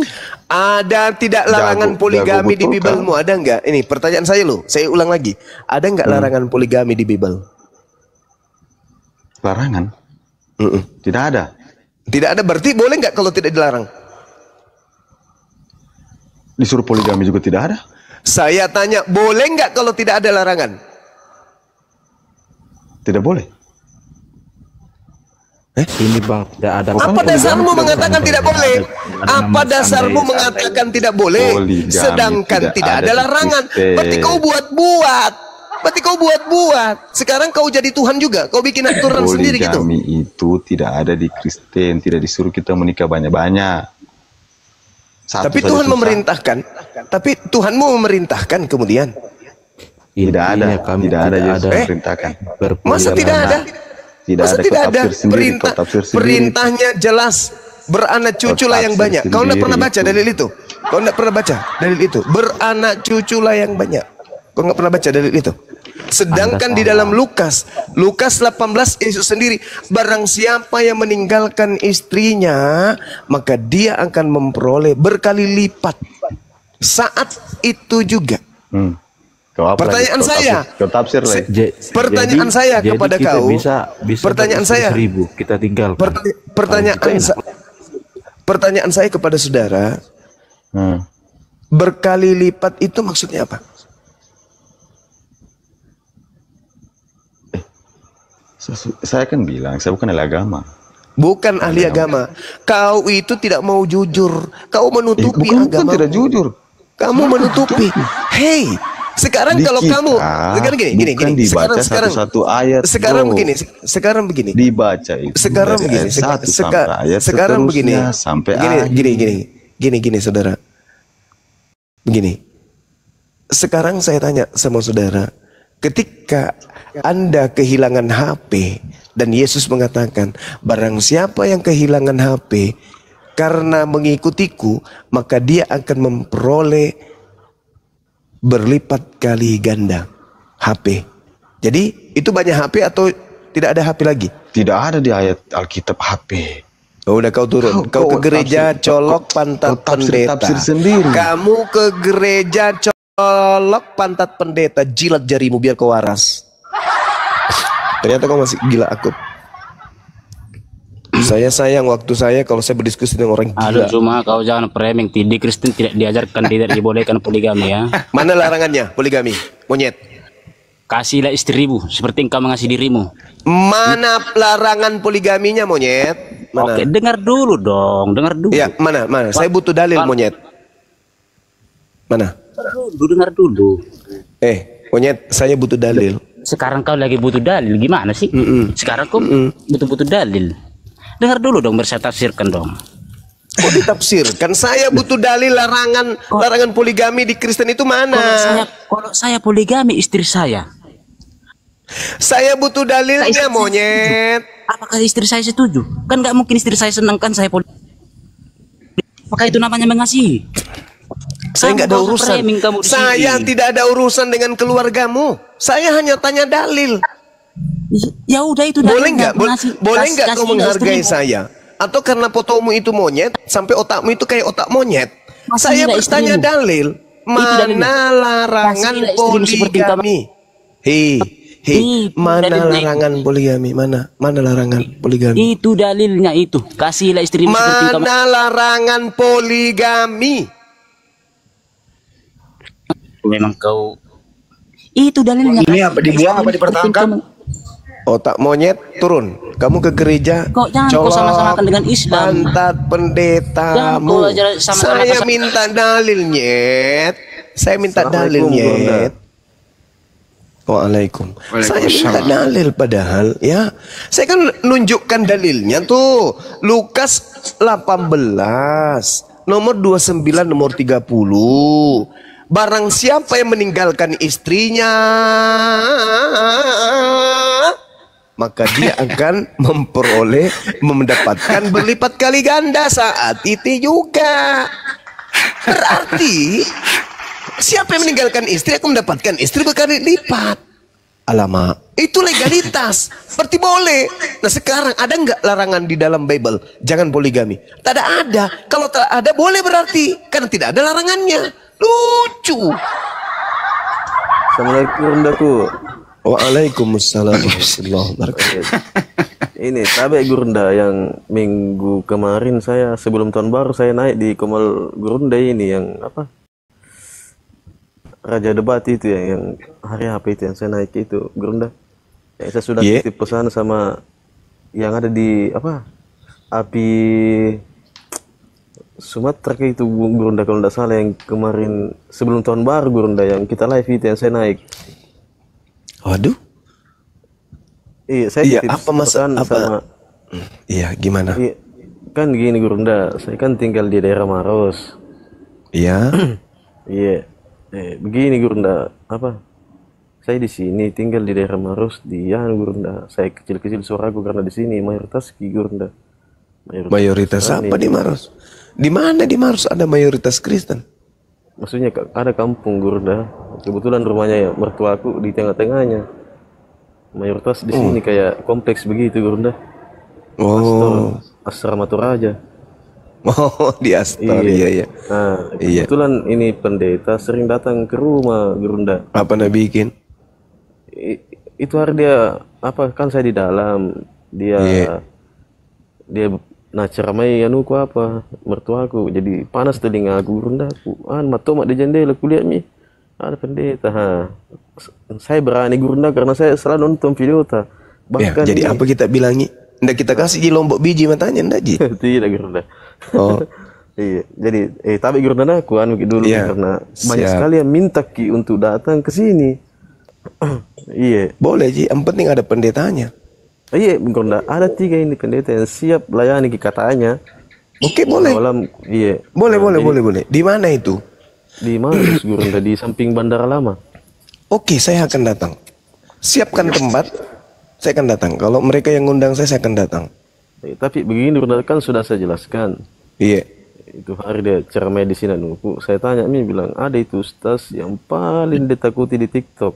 Ada tidak larangan poligami di Bibelmu? Ada nggak? Ini pertanyaan saya loh. Saya ulang lagi. Ada nggak larangan poligami di Bibel? Larangan? Tidak ada. Tidak ada, berarti boleh nggak kalau tidak dilarang? Disuruh poligami juga tidak ada. Saya tanya, boleh nggak kalau tidak ada larangan? Tidak boleh. Ini bang, tidak ada. Apa dasarmu mengatakan tidak boleh? Apa dasarmu mengatakan tidak boleh? Sedangkan tidak ada larangan. Berarti kau buat-buat. Sekarang kau jadi Tuhan juga. Kau bikin aturan sendiri gitu. Poligami itu tidak ada di Kristen. Tidak disuruh kita menikah banyak-banyak. Tapi Tuhan memerintahkan. Tapi Tuhanmu memerintahkan kemudian. Tidak ada. Tidak ada Yesus memerintahkan. Masa tidak ada? Masa tidak ada? Perintahnya jelas. Beranak cuculah yang banyak. Kau tidak pernah baca dalil itu? Kau tidak pernah baca dalil itu? Beranak cuculah yang banyak. Kau nggak pernah baca dalil itu? Sedangkan di dalam Lukas 18 Yesus sendiri, barang siapa yang meninggalkan istrinya, maka dia akan memperoleh berkali lipat saat itu juga. Pertanyaan saya, pertanyaan saya kepada kau, pertanyaan saya, kita tinggal. Pertanyaan saya kepada saudara, berkali lipat itu maksudnya apa? Saya kan bilang, saya bukan ahli agama. Bukan ahli agama. Kau itu tidak mau jujur. Kau menutupi agama. Bukan tidak jujur. Kamu menutupi. Hey, sekarang kalau kamu, sekarang gini. Dibaca satu ayat. Sekarang begini. Dibaca itu. Sekarang begini. Sekarang begini. Sampai Gini, saudara. Begini. Sekarang saya tanya sama saudara. Ketika Anda kehilangan HP dan Yesus mengatakan, barang siapa yang kehilangan HP karena mengikutiku, maka dia akan memperoleh berlipat kali ganda HP. Jadi itu banyak HP atau tidak ada HP lagi? Tidak ada di ayat Alkitab HP. Oh, udah kau turun. Kau ke gereja colok pantat pendeta. Kamu ke gereja colok pantat pendeta, jilat jarimu biar kau waras. Ternyata kau masih gila akut. Saya sayang waktu saya kalau saya berdiskusi dengan orang gila. Aduh, cuma kau jangan framing. Di Kristen tidak diajarkan, tidak dibolehkan poligami ya. Mana larangannya poligami? Monyet. Kasihlah istrimu seperti engkau mengasihi dirimu. Mana larangan poligaminya, monyet? Mana? Oke, dengar dulu dong, dengar dulu. Ya, mana? Saya butuh dalil, monyet. Mana? Dengar dulu. Monyet, saya butuh dalil. Sekarang kau lagi butuh dalil, gimana sih? Sekarang kau butuh dalil. Dengar dulu dong, biar saya tafsirkan dong. Kok ditafsirkan? Saya butuh dalil larangan poligami di Kristen itu mana? Kalau saya poligami istri saya. Saya butuh dalilnya, monyet. Apakah istri saya setuju? Kan nggak mungkin istri saya senang kan saya poligami. Apakah itu namanya mengasihi? Saya nggak ada urusan. Saya tidak ada urusan dengan keluargamu. Saya hanya tanya dalil. Ya udah itu Boleh dalilnya, nggak? aku ngasih. Boleh nggak kau Kasih menghargai istrimu. saya? Atau karena fotomu itu monyet, sampai otakmu itu kayak otak monyet? Masih Saya tidak bertanya istrimu. dalil. Itu dalilnya. Mana larangan Masih tidak istrimu seperti poligami? Hei, Itu mana dalilnya. larangan poligami? Mana larangan poligami? Itu dalilnya itu. Kasihlah istrimu seperti kamu. Mana larangan poligami? Memang kau. Itu dalilnya. Ini apa dibuang apa dipertahankan? Otak monyet turun. Kamu ke gereja. Kok jangan kau colok sama-samakan dengan Islam. Pantat Jangan pendetamu. kau ajar sama-sama Saya minta dalil, nyet. Saya minta dalil, Assalamualaikum, nyet. Waalaikum. Saya minta dalil padahal ya. Saya kan nunjukkan dalilnya tuh. Lukas 18 nomor 29 nomor 30. Barang siapa yang meninggalkan istrinya, maka dia akan mendapatkan berlipat kali ganda saat itu juga. Berarti siapa yang meninggalkan istri akan mendapatkan istri berkali lipat. Alamak, itu legalitas. Berarti boleh. Nah sekarang ada nggak larangan di dalam Bible jangan poligami? Tak ada. Kalau tak ada boleh berarti karena tidak ada larangannya. Lucu. Assalamualaikum Gurundaku. Waalaikumsalam warahmatullahi wabarakatuh. Ini tabe Gurunda yang minggu kemarin saya sebelum tahun baru saya naik di Komal Gurunda ini yang apa? Raja Debat itu yang hari apa itu yang saya naik itu Gurunda. Ya, saya sudah titip pesan sama yang ada di apa? Api Sumatera itu Gurunda kalau tidak salah yang kemarin sebelum tahun baru Gurunda yang kita live itu yang saya naik. Waduh. Iya, saya iya, titip apa pesan sama iya, gimana? Iya, kan gini Gurunda, saya kan tinggal di daerah Maros. Iya. Iya. Begini Gurunda, apa? Saya di sini tinggal di daerah Maros di Gurunda. Saya kecil-kecil suaraku karena di sini mayoritas Gurunda. Mayoritas apa di Maros? Di mana di Maros ada mayoritas Kristen? Maksudnya ada kampung Gurunda. Kebetulan rumahnya ya mertuaku di tengah-tengahnya. Mayoritas di sini kayak kompleks begitu Gurunda. Oh, Asrama Toraja. Oh, di Astor, iya. Nah, kebetulan ini pendeta sering datang ke rumah Gurunda. Apa Nabi bikin? Itu hari dia apa kan saya di dalam dia nah ceramai anuku apa mertuaku jadi panas telinga aku Gurunda aku matomak di jendela kulihat mi ada pendeta saya berani Gurunda karena saya selalu nonton video bahkan jadi apa kita bilangi ndak kita kasih di lombok biji matanya ndak ji tidak Gurunda. Oh iya jadi tapi Gurunda aku dulu karena banyak sekali yang minta ki untuk datang ke sini. Iya boleh ji yang penting ada pendetanya. Iya, Gurunda, ada 3 ini pendeta yang siap layani katanya. Oke, boleh. Iya. Boleh. Di mana itu? Di Maros, Gurunda, di samping Bandara Lama. Oke, saya akan datang. Siapkan tempat, saya akan datang. Kalau mereka yang ngundang saya akan datang. Tapi begini, Gurunda, kan sudah saya jelaskan. Iya. Itu hari dia ceramah di sini nuku. Saya tanya, Mi bilang, ada itu ustaz yang paling ditakuti di TikTok.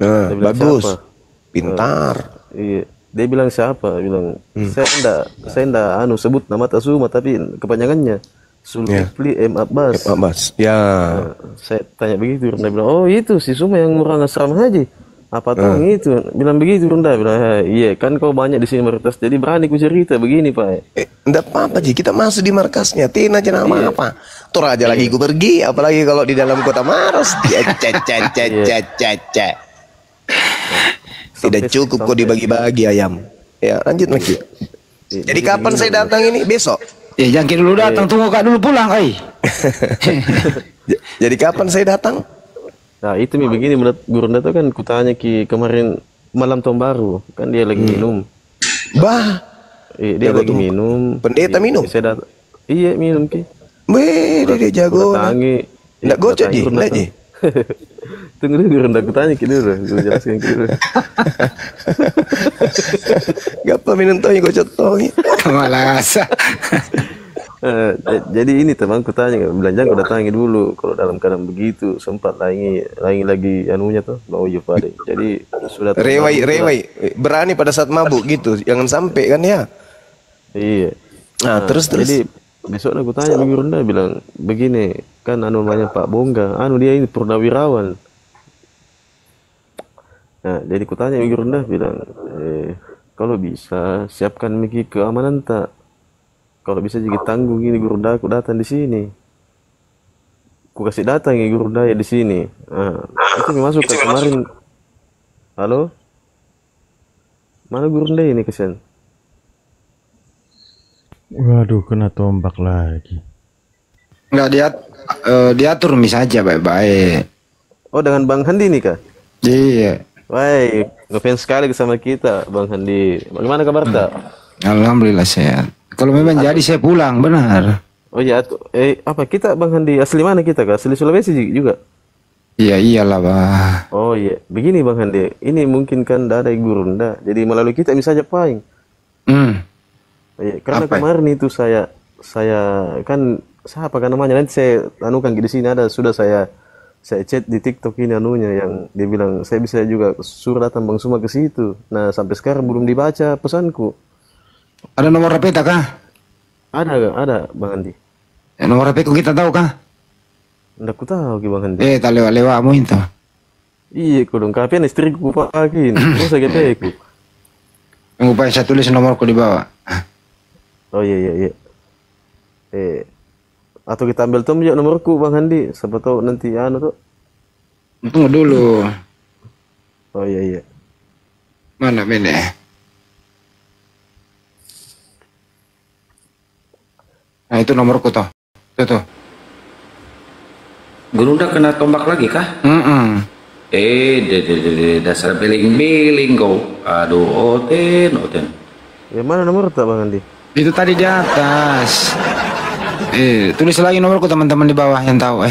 Nah, bagus. Siapa? Pintar. Iya. Dia bilang siapa? Bilang saya enggak sebut nama Tasuma tapi kepanjangannya Zulkifli M Abbas. Ya. Nah, saya tanya begitu, Runda bilang, "Oh, itu si Suma yang orang asrama haji." Apa tahu itu? Bilang begitu Runda bilang, "Iya, kan kau banyak di sini mayoritas. Jadi berani ku cerita begini, Pak." Enggak apa-apa, Ji. Kita masuk di markasnya. Tina aja nama apa? Toraja lagi ku pergi, apalagi kalau di dalam kota Maros. Tidak cukup kok dibagi-bagi ayam. Ya, lanjut lagi. Jadi kapan saya datang ini? Besok. Ya, jangan dulu datang, tunggu Kak dulu pulang, Jadi kapan saya datang? Nah, itu begini menurut Gurunda tuh kan kutanya ki kemarin malam tahun baru, kan dia lagi minum. Bah. Dia lagi minum. Pendeta minum. Saya iya, minum ki. Dia jago. Enggak gocok Ji, enggak Ji. Tunggu dulu Gurunda, aku tanya dulu, gue jelaskan dulu. Gak apa minum toh, gocok toh. Malas. Jadi ini temanku tanya, bilang jangan kau datangi dulu kalau dalam keadaan begitu, sempat lagi anunya tuh Bang Ujo Pade. Jadi sudah Rewai berani pada saat mabuk gitu, jangan sampai kan ya. Iya. Nah, terus Jadi besok aku tanya Bang Gurunda, bilang begini, kan anu namanya Pak Bongga, dia ini purnawirawan. Nah, jadi ku tanya Bang Gurunda, bilang kalau bisa siapkan Miki keamanan tak. Kalau bisa jadi tanggung ini Gurunda aku datang di sini. Ku kasih datang ya Gurunda ya di sini. Nah, itu masuk ke kemarin. Halo? Mana Gurunda ini kesian? Waduh, kena tombak lagi. Enggak diatur saja baik-baik. Oh, dengan Bang Handi nih kah? Iya. Baik, ngefans sekali sama kita Bang Handi. Bagaimana kabar tak? Alhamdulillah sehat. Kalau memang jadi saya pulang, benar. Oh iya, apa kita Bang Handi asli mana kita kah? Asli Sulawesi juga? Iya iyalah bah. Oh iya, begini Bang Handi, ini mungkin kan dari Gurunda, jadi melalui kita bisa aja paling. Karena Apa? kemarin itu saya kan siapa kan namanya, nanti saya anukan di sini ada, sudah saya chat di TikTok ini anunya yang dia bilang saya bisa juga suruh datang Bang Suma ke situ. Nah sampai sekarang belum dibaca pesanku. Ada nomor HP tak kah? Ada Bang Andi. Nomor HP ku kita tahu kah? Nggak ku tahu Bang Andi. Tak lewat-lewatmu itu. Iya ku dong, kapan istriku pakai terus saya GP ku. Upaya saya tulis nomorku di bawah. Oh iya. Atau kita ambil tuh nomorku Bang Handi, siapa tahu nanti tuh. Tunggu dulu. Oh iya. Mana ini? Nah itu nomorku toh. Tuh. Gurunda kena tombak lagi kah? Dasar beling-beling kau. Aduh, Oten. Ya mana nomor tak Bang Handi? Itu tadi di atas. Tulis lagi nomorku teman-teman di bawah yang tahu.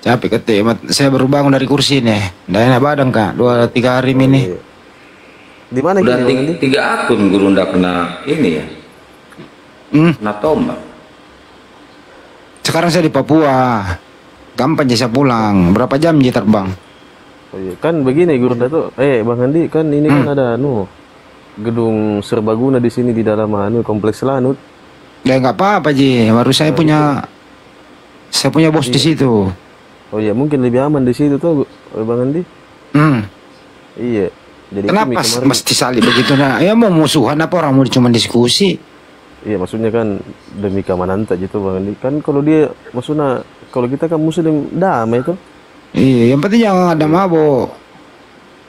Capek ketik. Saya baru bangun dari kursi nih. Nggak enak badan kak. 2-3 hari ini. Di mana udah gini, 3 akun Gurunda kena ini ya. Kena tombak. Sekarang saya di Papua. Gampang saya pulang. Berapa jam dia terbang? Oh iya, kan begini Gurunda tuh. Bang Handi kan ini kan ada gedung serbaguna di sini di dalam kompleks Lanut. Ya nggak apa-apa Ji, baru saya punya bos di situ. Oh iya, mungkin lebih aman di situ tuh Bang Andi. Iya. Jadi kenapa mesti saling begitu? Nah, ya mau musuhan apa orang mau cuma diskusi? Iya, maksudnya kan demi keamanan tak gitu Bang Andi. Kan kalau dia maksudnya kalau kita kan muslim damai tuh. Iya, yang penting jangan ada mabuk.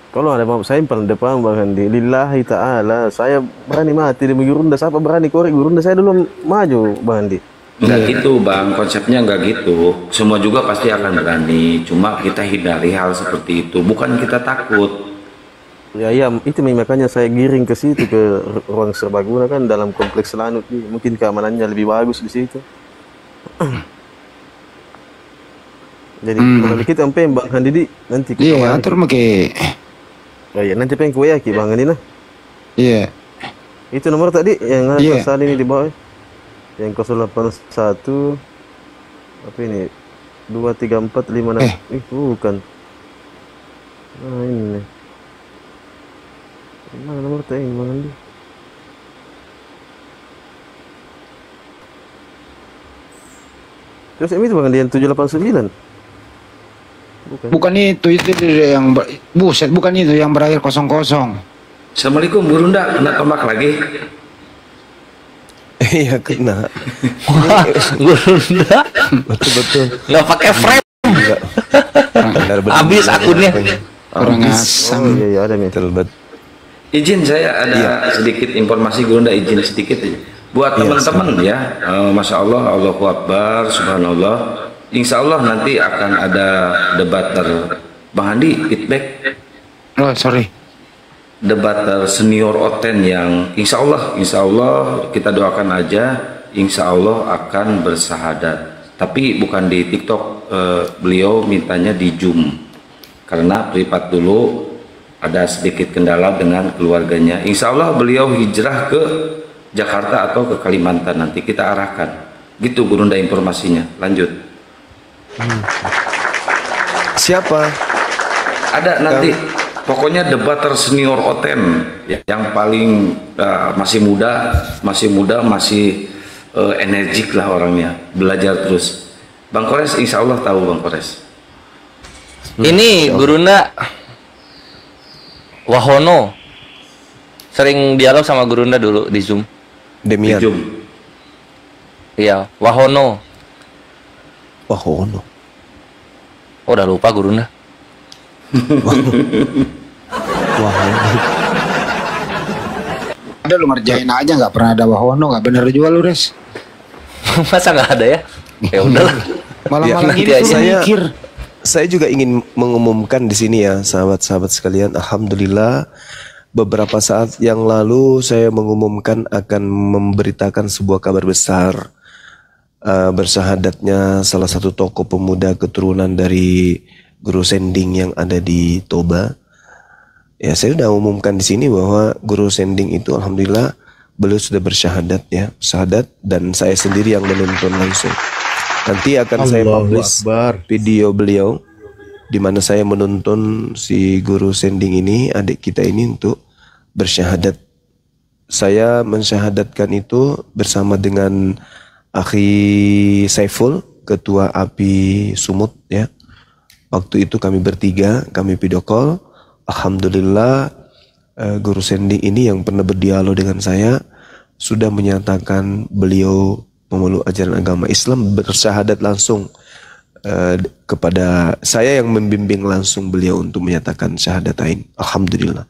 Kalau ada mabuk saya paling depan Bang Handi. Lillahi ta'ala, saya berani mati demi Gurunda. Siapa berani korek Gurunda, saya dulu maju Bang Handi. Enggak gitu Bang, konsepnya enggak gitu. Semua juga pasti akan berani. Cuma kita hindari hal seperti itu. Bukan kita takut. Ya itu makanya saya giring ke situ ke ruang serbaguna kan dalam kompleks Lanut nih. Mungkin keamanannya lebih bagus di situ. Jadi kalau kita sampai Bang Handi nanti iya atur make. Oh iya, nanti pengen kue ki Bang Handi nah. Iya. Itu nomor tadi yang pasal ini di bawah. Yang 081 apa ini? 23456. Bukan. Nah, ini. Mana nomor tadi Bang Handi? Terus ini Bang Handi yang 789. Bukan itu yang buset, bukan itu yang berakhir 00. Assalamualaikum Gurunda, kena tombak lagi. Iya kena. Gurunda Betul. nggak pakai frame. Habis akunnya. Orang asam. Oh iya ada nih. Izin saya ada sedikit informasi Gurunda, izin sedikit aja. Buat teman-teman ya, Masya Allah, Allahu Akbar, Subhanallah. Insya Allah nanti akan ada debater Bang Handi feedback. Oh sorry. Debater senior Oten yang insya Allah kita doakan aja, insya Allah akan bersahadat. Tapi bukan di TikTok, beliau mintanya di Zoom karena privat dulu ada sedikit kendala dengan keluarganya. Insya Allah beliau hijrah ke Jakarta atau ke Kalimantan, nanti kita arahkan. Gitu Gurunda informasinya. Lanjut. Siapa? Ada nanti. Pokoknya debater senior Oten yang paling masih muda, masih energik lah orangnya, belajar terus. Bang Kores insya Allah tahu Bang Kores. Ini Gurunda Wahono sering dialog sama Gurunda dulu di Zoom. Demian. Di Zoom. Iya, Wahono. Wahono. Oh, udah lupa Gurunda. Ada lu ngerjain aja, nggak pernah ada Wahono, nggak bener juga lu, Res. Masa nggak ada ya? Ya udahlah. Malam-malam nanti gini aja. saya mikir. Saya juga ingin mengumumkan di sini ya, sahabat-sahabat sekalian. Alhamdulillah, beberapa saat yang lalu saya mengumumkan akan memberitakan sebuah kabar besar, bersahadatnya salah satu tokoh pemuda keturunan dari Guru Sending yang ada di Toba. Ya, saya sudah umumkan di sini bahwa Guru Sending itu alhamdulillah beliau sudah bersyahadat ya, syahadat, dan saya sendiri yang menonton langsung. Nanti akan saya publish video beliau di mana saya menuntun si Guru Sending ini, adik kita ini, untuk bersyahadat. Saya mensyahadatkan itu bersama dengan Akhi Saiful, Ketua API Sumut ya. Waktu itu kami bertiga, kami video call. Alhamdulillah Guru Sending ini yang pernah berdialog dengan saya sudah menyatakan beliau memeluk ajaran agama Islam, bersyahadat langsung kepada saya yang membimbing langsung beliau untuk menyatakan syahadatain. Alhamdulillah.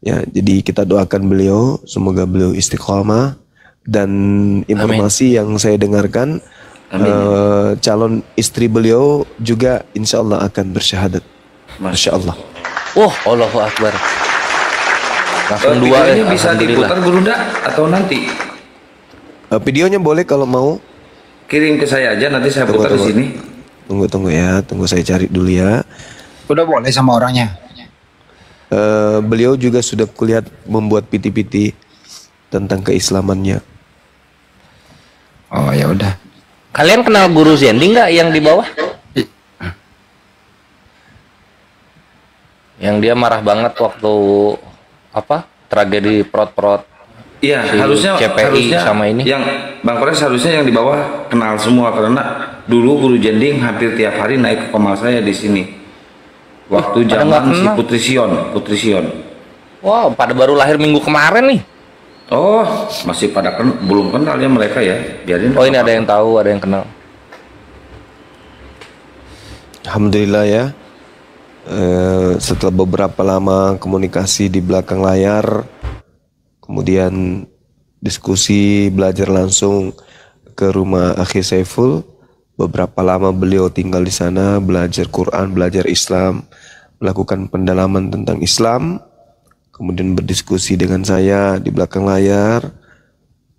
Ya, jadi kita doakan beliau semoga beliau istiqomah, dan informasi yang saya dengarkan calon istri beliau juga insya Allah akan bersyahadat. Masya Allah. Allahu Akbar. Langsung Video ini bisa diputar Gurunda atau nanti? Videonya boleh kalau mau. Kirim ke saya aja, nanti saya putar di sini. Tunggu ya, tunggu saya cari dulu ya. Udah boleh sama orangnya. Beliau juga sudah kulihat membuat piti-piti tentang keislamannya. Oh ya udah. Kalian kenal Guru Sending nggak yang di bawah? Yang dia marah banget waktu tragedi Prot-Prot. Iya, si harusnya sama ini. Yang Bang Kores harusnya yang di bawah kenal semua, karena dulu Guru Sending hampir tiap hari naik ke komal saya di sini. Waktu zaman si Putri Sion. Wow, pada baru lahir minggu kemarin nih. Oh, masih pada belum kenal ya mereka ya. Biarin. Oh, ini ada yang tahu, ada yang kenal. Alhamdulillah ya. Setelah beberapa lama komunikasi di belakang layar, kemudian diskusi, belajar langsung ke rumah Akhi Saiful. Beberapa lama beliau tinggal di sana, belajar Quran, belajar Islam, melakukan pendalaman tentang Islam. Kemudian berdiskusi dengan saya di belakang layar.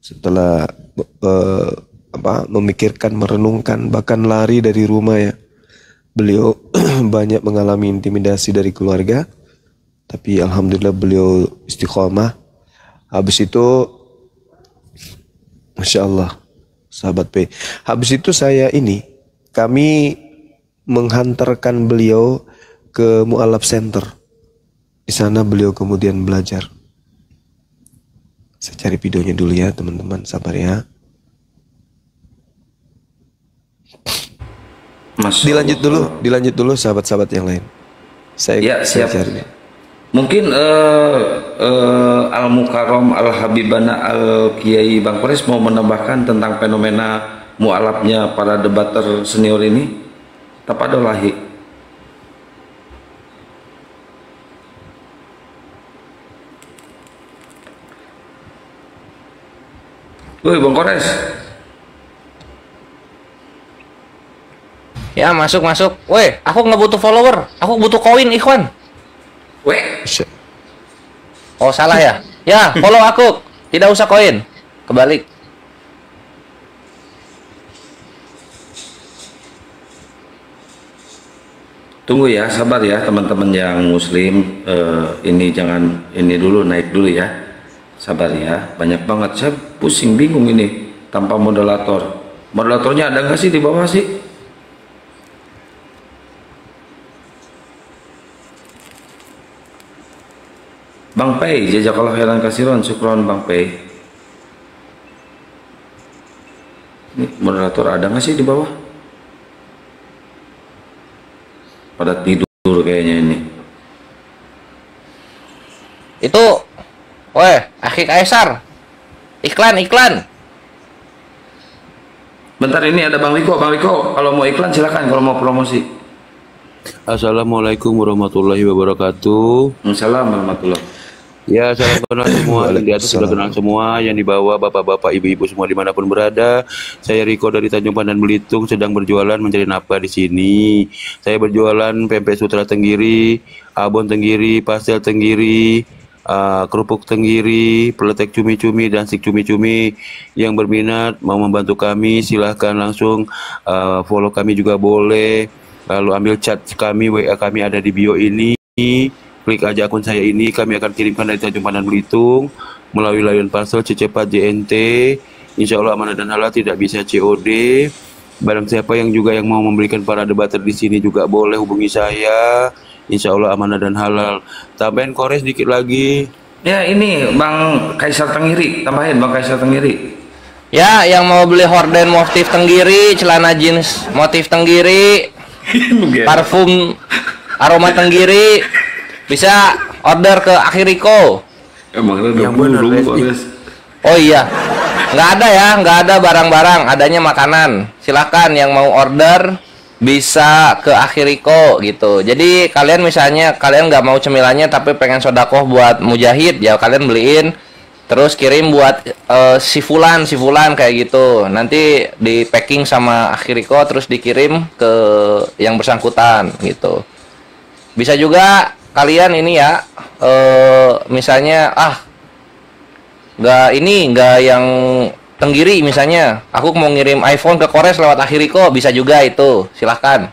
Setelah memikirkan, merenungkan, bahkan lari dari rumah ya. Beliau banyak mengalami intimidasi dari keluarga, tapi alhamdulillah beliau istiqomah. Habis itu, Masya Allah, sahabat P. Habis itu kami menghantarkan beliau ke Mu'alaf Center. Di sana beliau kemudian belajar. Saya cari videonya dulu ya teman-teman, sabar ya. Dilanjut dulu sahabat-sahabat yang lain. Saya cari. Mungkin Al-Mukarram Al-Habibana Al-Kiai Bang Kores mau menambahkan tentang fenomena mu'alafnya para debater senior ini. Tapadolahi. Woi Bang Kores. Ya, masuk. Woi, aku nggak butuh follower, aku butuh koin, Ikhwan. Weh. Oh, salah ya? Ya, follow aku. Tidak usah koin. Kebalik. Tunggu ya, sabar ya teman-teman yang muslim. Ini jangan, ini dulu, naik dulu ya. Sabar ya, banyak banget. Saya pusing, bingung ini tanpa moderator. Moderatornya ada nggak sih di bawah sih? Bang Pei, jazakallah khairan kasiron, syukron Bang Pei. Ini moderator ada nggak sih di bawah? Pada tidur kayaknya ini. Itu, weh, Akhi Kaisar. Iklan. Bentar, ini ada Bang Riko. Bang Riko, kalau mau iklan silakan, kalau mau promosi. Assalamualaikum warahmatullahi wabarakatuh. Assalamualaikum warahmatullahi. Ya, salam kenal semua. Yang di atas sudah kenal semua. Yang di bawah, bapak-bapak, ibu-ibu semua dimanapun berada. Saya Riko dari Tanjung Pandan Belitung, sedang berjualan mencari nafkah di sini. Saya berjualan pempek sutra tenggiri, abon tenggiri, pastel tenggiri, kerupuk tenggiri, peletek cumi-cumi, dan stik cumi-cumi. Yang berminat mau membantu kami, silahkan langsung follow kami juga boleh. Lalu ambil chat kami, WA kami ada di bio ini. Klik aja akun saya ini, kami akan kirimkan dari Tanjung Pandan Belitung melalui layanan parcel C-Cepat JNT. Insya Allah amanah dan halal, tidak bisa COD. Barang siapa yang juga yang mau memberikan para debater di sini juga boleh hubungi saya. Insya Allah amanah dan halal. Tambahin kores dikit lagi. Ya ini Bang Kaisar Tenggiri, tambahin Bang Kaisar Tenggiri. Ya, yang mau beli horden motif tenggiri, celana jeans motif tenggiri, parfum aroma tenggiri, bisa order ke Akhiriko. Yang benar, oh iya, nggak ada barang-barang, adanya makanan. Silakan yang mau order bisa ke Akhiriko gitu. Jadi kalian misalnya kalian nggak mau cemilannya tapi pengen sodakoh buat mujahid, ya kalian beliin terus kirim buat si fulan kayak gitu. Nanti di packing sama Akhiriko terus dikirim ke yang bersangkutan gitu. Bisa juga kalian ini ya misalnya nggak yang tenggiri, misalnya aku mau ngirim iPhone ke Kores lewat Akhiriko, bisa juga itu, silahkan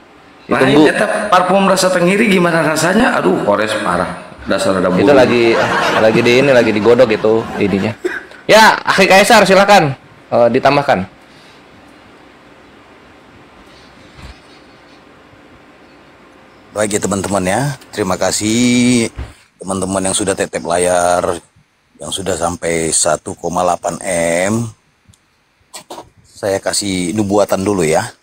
ditunggu. Parfum rasa tenggiri gimana rasanya? Aduh, Kores parah, dasar ada bulu. Itu lagi digodok itu ininya. Ya, Akhi Kaisar silahkan ditambahkan. Baik ya teman-teman ya, terima kasih teman-teman yang sudah tetep layar, yang sudah sampai 1,8 M. Saya kasih nubuatan dulu ya.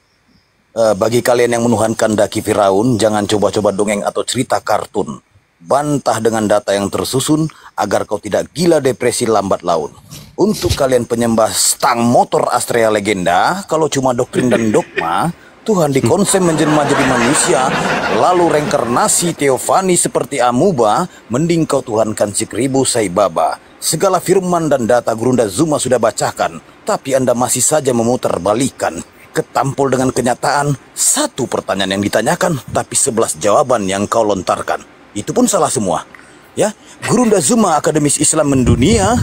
Bagi kalian yang menuhankan daki Firaun, jangan coba-coba dongeng atau cerita kartun. Bantah dengan data yang tersusun agar kau tidak gila depresi lambat laun. Untuk kalian penyembah stang motor Astrea Legenda, kalau cuma doktrin dan dogma, Tuhan dikonsep menjelma jadi manusia, lalu reinkarnasi teofani seperti amuba, mending kau tuhankan si Kribo Saibaba. Segala firman dan data Gurunda Zuma sudah bacakan, tapi Anda masih saja memutar balikan. Ketampul dengan kenyataan, satu pertanyaan yang ditanyakan, tapi 11 jawaban yang kau lontarkan. Itu pun salah semua. Ya, Gurunda Zuma akademis Islam mendunia,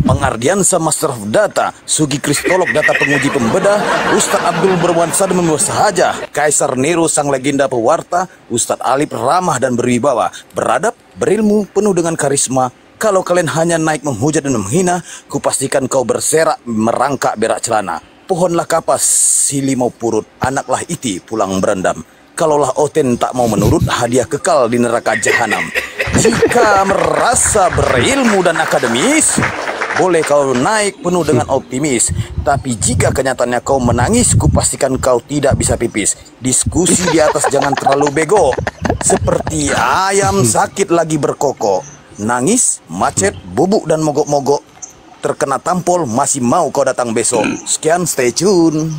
Pengardiansa Master of Data, Sugi Kristolog Data Penguji Pembedah, Ustadz Abdul Berwan Sadam Sahaja, Kaisar Nero Sang Legenda Pewarta, Ustadz Alip ramah dan berwibawa, beradab, berilmu, penuh dengan karisma. Kalau kalian hanya naik menghujat dan menghina, kupastikan kau berserak merangkak berak celana. Pohonlah kapas, silimau purut, anaklah iti pulang berendam. Kalaulah Oten tak mau menurut, hadiah kekal di neraka jahanam. Jika merasa berilmu dan akademis, boleh kau naik penuh dengan optimis. Tapi jika kenyataannya kau menangis, kupastikan kau tidak bisa pipis. Diskusi di atas jangan terlalu bego, seperti ayam sakit lagi berkokok. Nangis, macet, bubuk dan mogok-mogok. Terkena tampol, masih mau kau datang besok. Sekian, stay tune.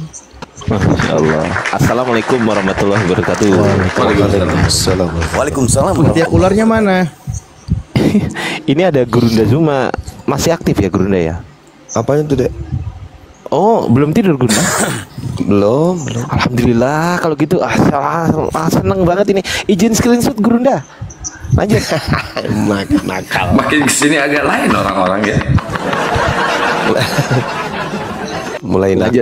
Masya Allah. Assalamualaikum warahmatullahi wabarakatuh. Waalaikumsalam. Waalaikumsalam. Tiap ularnya mana? Ini ada Gurunda Zuma. Masih aktif ya Gurunda ya? Apanya tuh, Dek? Oh, belum tidur Gurunda? Belum. Alhamdulillah kalau gitu. Seneng banget ini. Izin screenshot Gurunda. Lanjut. Nakal. Makin kesini agak lain orang-orang ya. Mulai lanjut.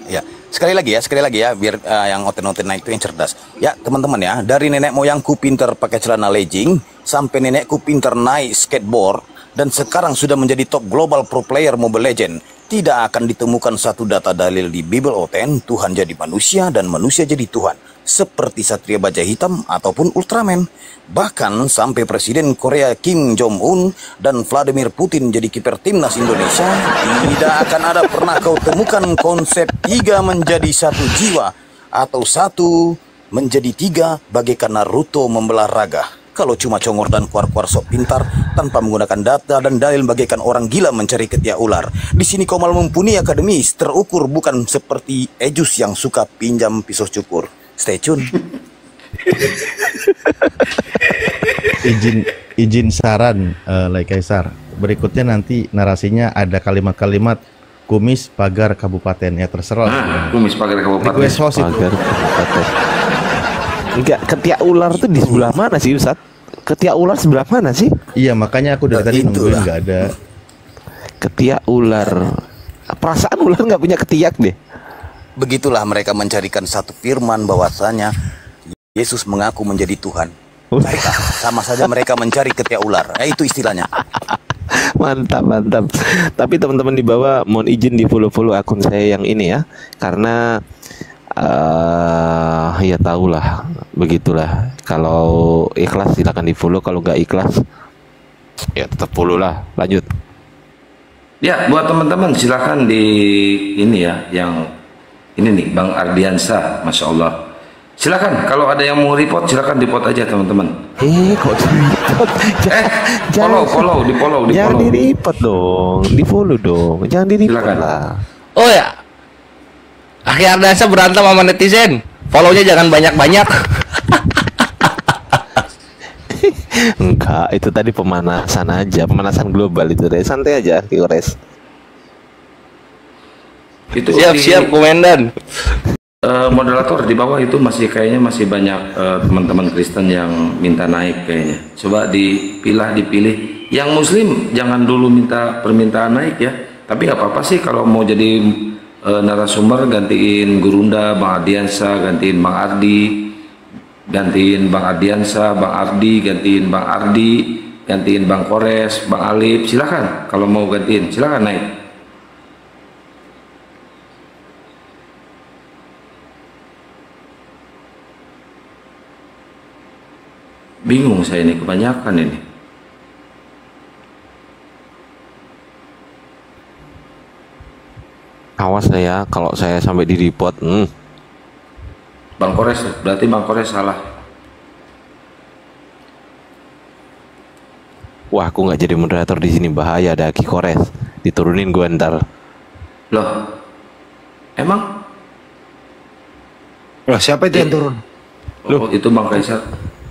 Ya, sekali lagi ya, biar yang oten-oten naik itu yang cerdas. Ya, teman-teman ya, dari nenek moyangku pinter pakai celana legging sampai nenekku pinter naik skateboard, dan sekarang sudah menjadi top global pro player Mobile Legend, tidak akan ditemukan satu data dalil di Bible Oten Tuhan jadi manusia dan manusia jadi Tuhan, seperti Satria Baja Hitam ataupun Ultraman. Bahkan sampai Presiden Korea Kim Jong-un dan Vladimir Putin jadi kiper timnas Indonesia, tidak akan ada pernah kau temukan konsep 3 menjadi 1 jiwa atau 1 menjadi 3 bagaikan Naruto membelah raga. Kalau cuma congor dan kuar-kuar sok pintar tanpa menggunakan data dan dalil bagaikan orang gila mencari ketiak ular. Di sini kau malah mumpuni akademis, terukur, bukan seperti Ejus yang suka pinjam pisau cukur. Stay tune. izin saran Lai Kaisar. Berikutnya nanti narasinya ada kalimat-kalimat kumis pagar kabupaten, ya terserah. Kumis pagar kabupaten. Request host itu. Pagar kabupaten. Enggak, ketiak ular tuh di sebelah mana sih Ustaz? Ketiak ular sebelah mana sih? Iya, makanya aku dari tadi nungguin nggak ada. Ketiak ular. Perasaan ular nggak punya ketiak deh. Begitulah mereka mencarikan satu firman bahwasanya Yesus mengaku menjadi Tuhan. Baiklah, sama saja mereka mencari ketiak ular. Itu istilahnya. Mantap. Tapi teman-teman di bawah mohon izin di follow akun saya yang ini ya, karena ya tahulah, begitulah. Kalau ikhlas silakan di follow, kalau nggak ikhlas ya tetap follow lah. Lanjut. Ya, buat teman-teman silakan di ini ya, yang ini nih Bang Ardiansa, Masya Allah. Silakan, kalau ada yang mau report silakan report aja teman-teman. Kok di report? Follow, di follow. Jangan di report dong, di follow dong. Jangan di report lah. Oh ya, Aki Ardiansa berantem sama netizen. Follow-nya jangan banyak-banyak. Enggak, itu tadi pemanasan aja, pemanasan global itu deh. Santai aja, Kores. Itu siap komandan. Moderator di bawah itu masih kayaknya masih banyak teman-teman Kristen yang minta naik kayaknya. Coba dipilih. Yang Muslim jangan dulu minta permintaan naik ya. Tapi nggak apa-apa sih kalau mau jadi narasumber, gantiin Gurunda, Bang Ardiansa, gantiin Bang Ardi, gantiin Bang Ardiansa, Bang Ardi, gantiin Bang Ardi, gantiin Bang Kores, Bang Alip. Silakan kalau mau gantiin, silakan naik. Bingung saya ini, kebanyakan ini. Awas ya kalau saya sampai di report. Bang Kores, berarti Bang Kores salah. Wah, aku nggak jadi moderator di sini, bahaya, ada Ki Kores. Diturunin gue ntar. Loh, emang? Loh, siapa itu yang turun? Loh, itu Bang Kaisar.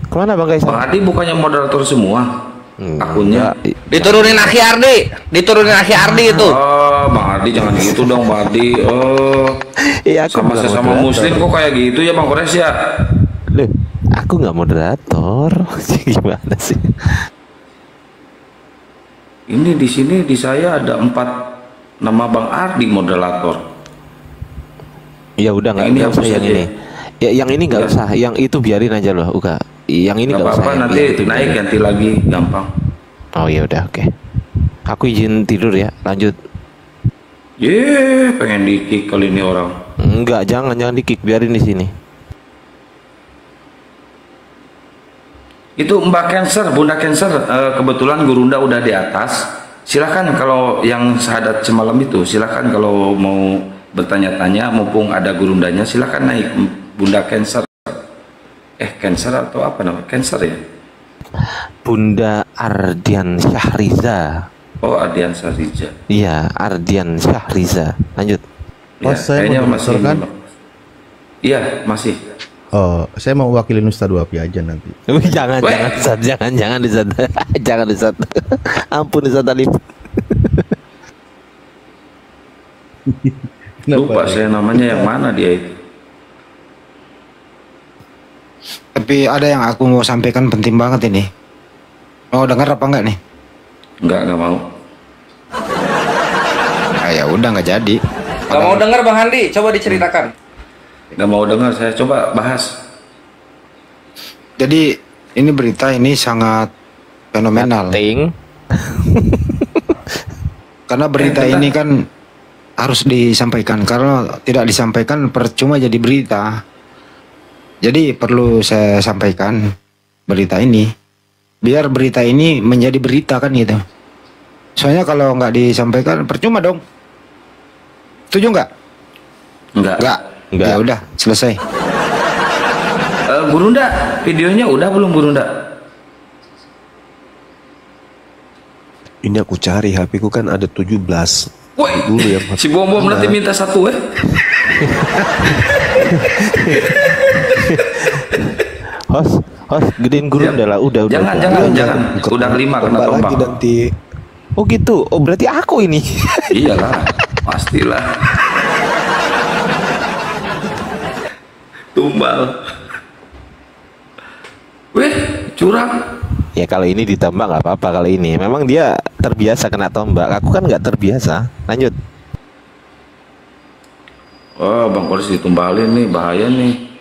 Kemana Bang Kaisar? Bang Ardi bukannya moderator semua? Akunnya diturunin Aki Ardi, itu. Oh, Bang Ardi jangan gitu dong, Bang Ardi. Oh, iya, aku sama sesama Muslim kok kayak gitu ya, Bang Kores ya? Loh, aku nggak moderator. Gimana sih? Ini di sini di saya ada 4 nama Bang Ardi moderator. Ya udah, nggak usah yang ini. Ya, yang ini nggak usah, yang itu biarin aja loh, Uka. Yang ini nggak usah. Nanti naik ganti lagi, gampang. Oh ya udah, oke. Aku izin tidur ya, lanjut. Pengen di-kick kali ini orang. Enggak, jangan di-kick, biarin di sini. Itu Mbak Cancer, Bunda Cancer, kebetulan Gurunda udah di atas. Silakan kalau yang syahadat semalam itu, silakan kalau mau bertanya-tanya, mumpung ada Gurundanya, silakan naik Bunda Cancer. Cancer atau apa namanya? Cancer ya? Bunda Ardian Syahriza. Oh, Ardian Syahriza. Iya, Ardian Syahriza. Lanjut. Oh, saya kayaknya mau masih. kan? Iya, masih. Oh, saya mau wakilin Ustadz Wapi aja nanti. jangan Ustaz. Jangan Ustaz. Ampun Ustaz Alif. Lupa saya namanya yang mana dia itu. Tapi ada yang aku mau sampaikan penting banget ini. Mau dengar apa enggak nih? Enggak mau. Ya udah, nggak jadi. Gak mau dengar Bang Handi, coba diceritakan. Gak mau dengar, saya coba bahas. Jadi ini berita ini sangat fenomenal. Karena berita ini kan harus disampaikan. Kalau tidak disampaikan percuma jadi berita. Jadi perlu saya sampaikan berita ini. Biar berita ini menjadi berita kan gitu. Soalnya kalau nggak disampaikan percuma dong. Setuju nggak? Enggak. Ya udah, selesai. Gurunda, videonya udah belum Gurunda? Ini aku cari, HP ku kan ada 17. Woi, dulu yang si Bom nanti minta satu Host, gedein Gurunda lah, udah. Jangan. Udah 5 kena tombak. Lagi nanti. Oh gitu, oh berarti aku ini. Iyalah, pastilah. Tumbal. Weh, curang. Ya kalau ini ditembak nggak apa-apa kalau ini. Memang dia terbiasa kena tombak. Aku kan nggak terbiasa. Lanjut. Oh, Bang Koris ditumbalin nih, bahaya nih.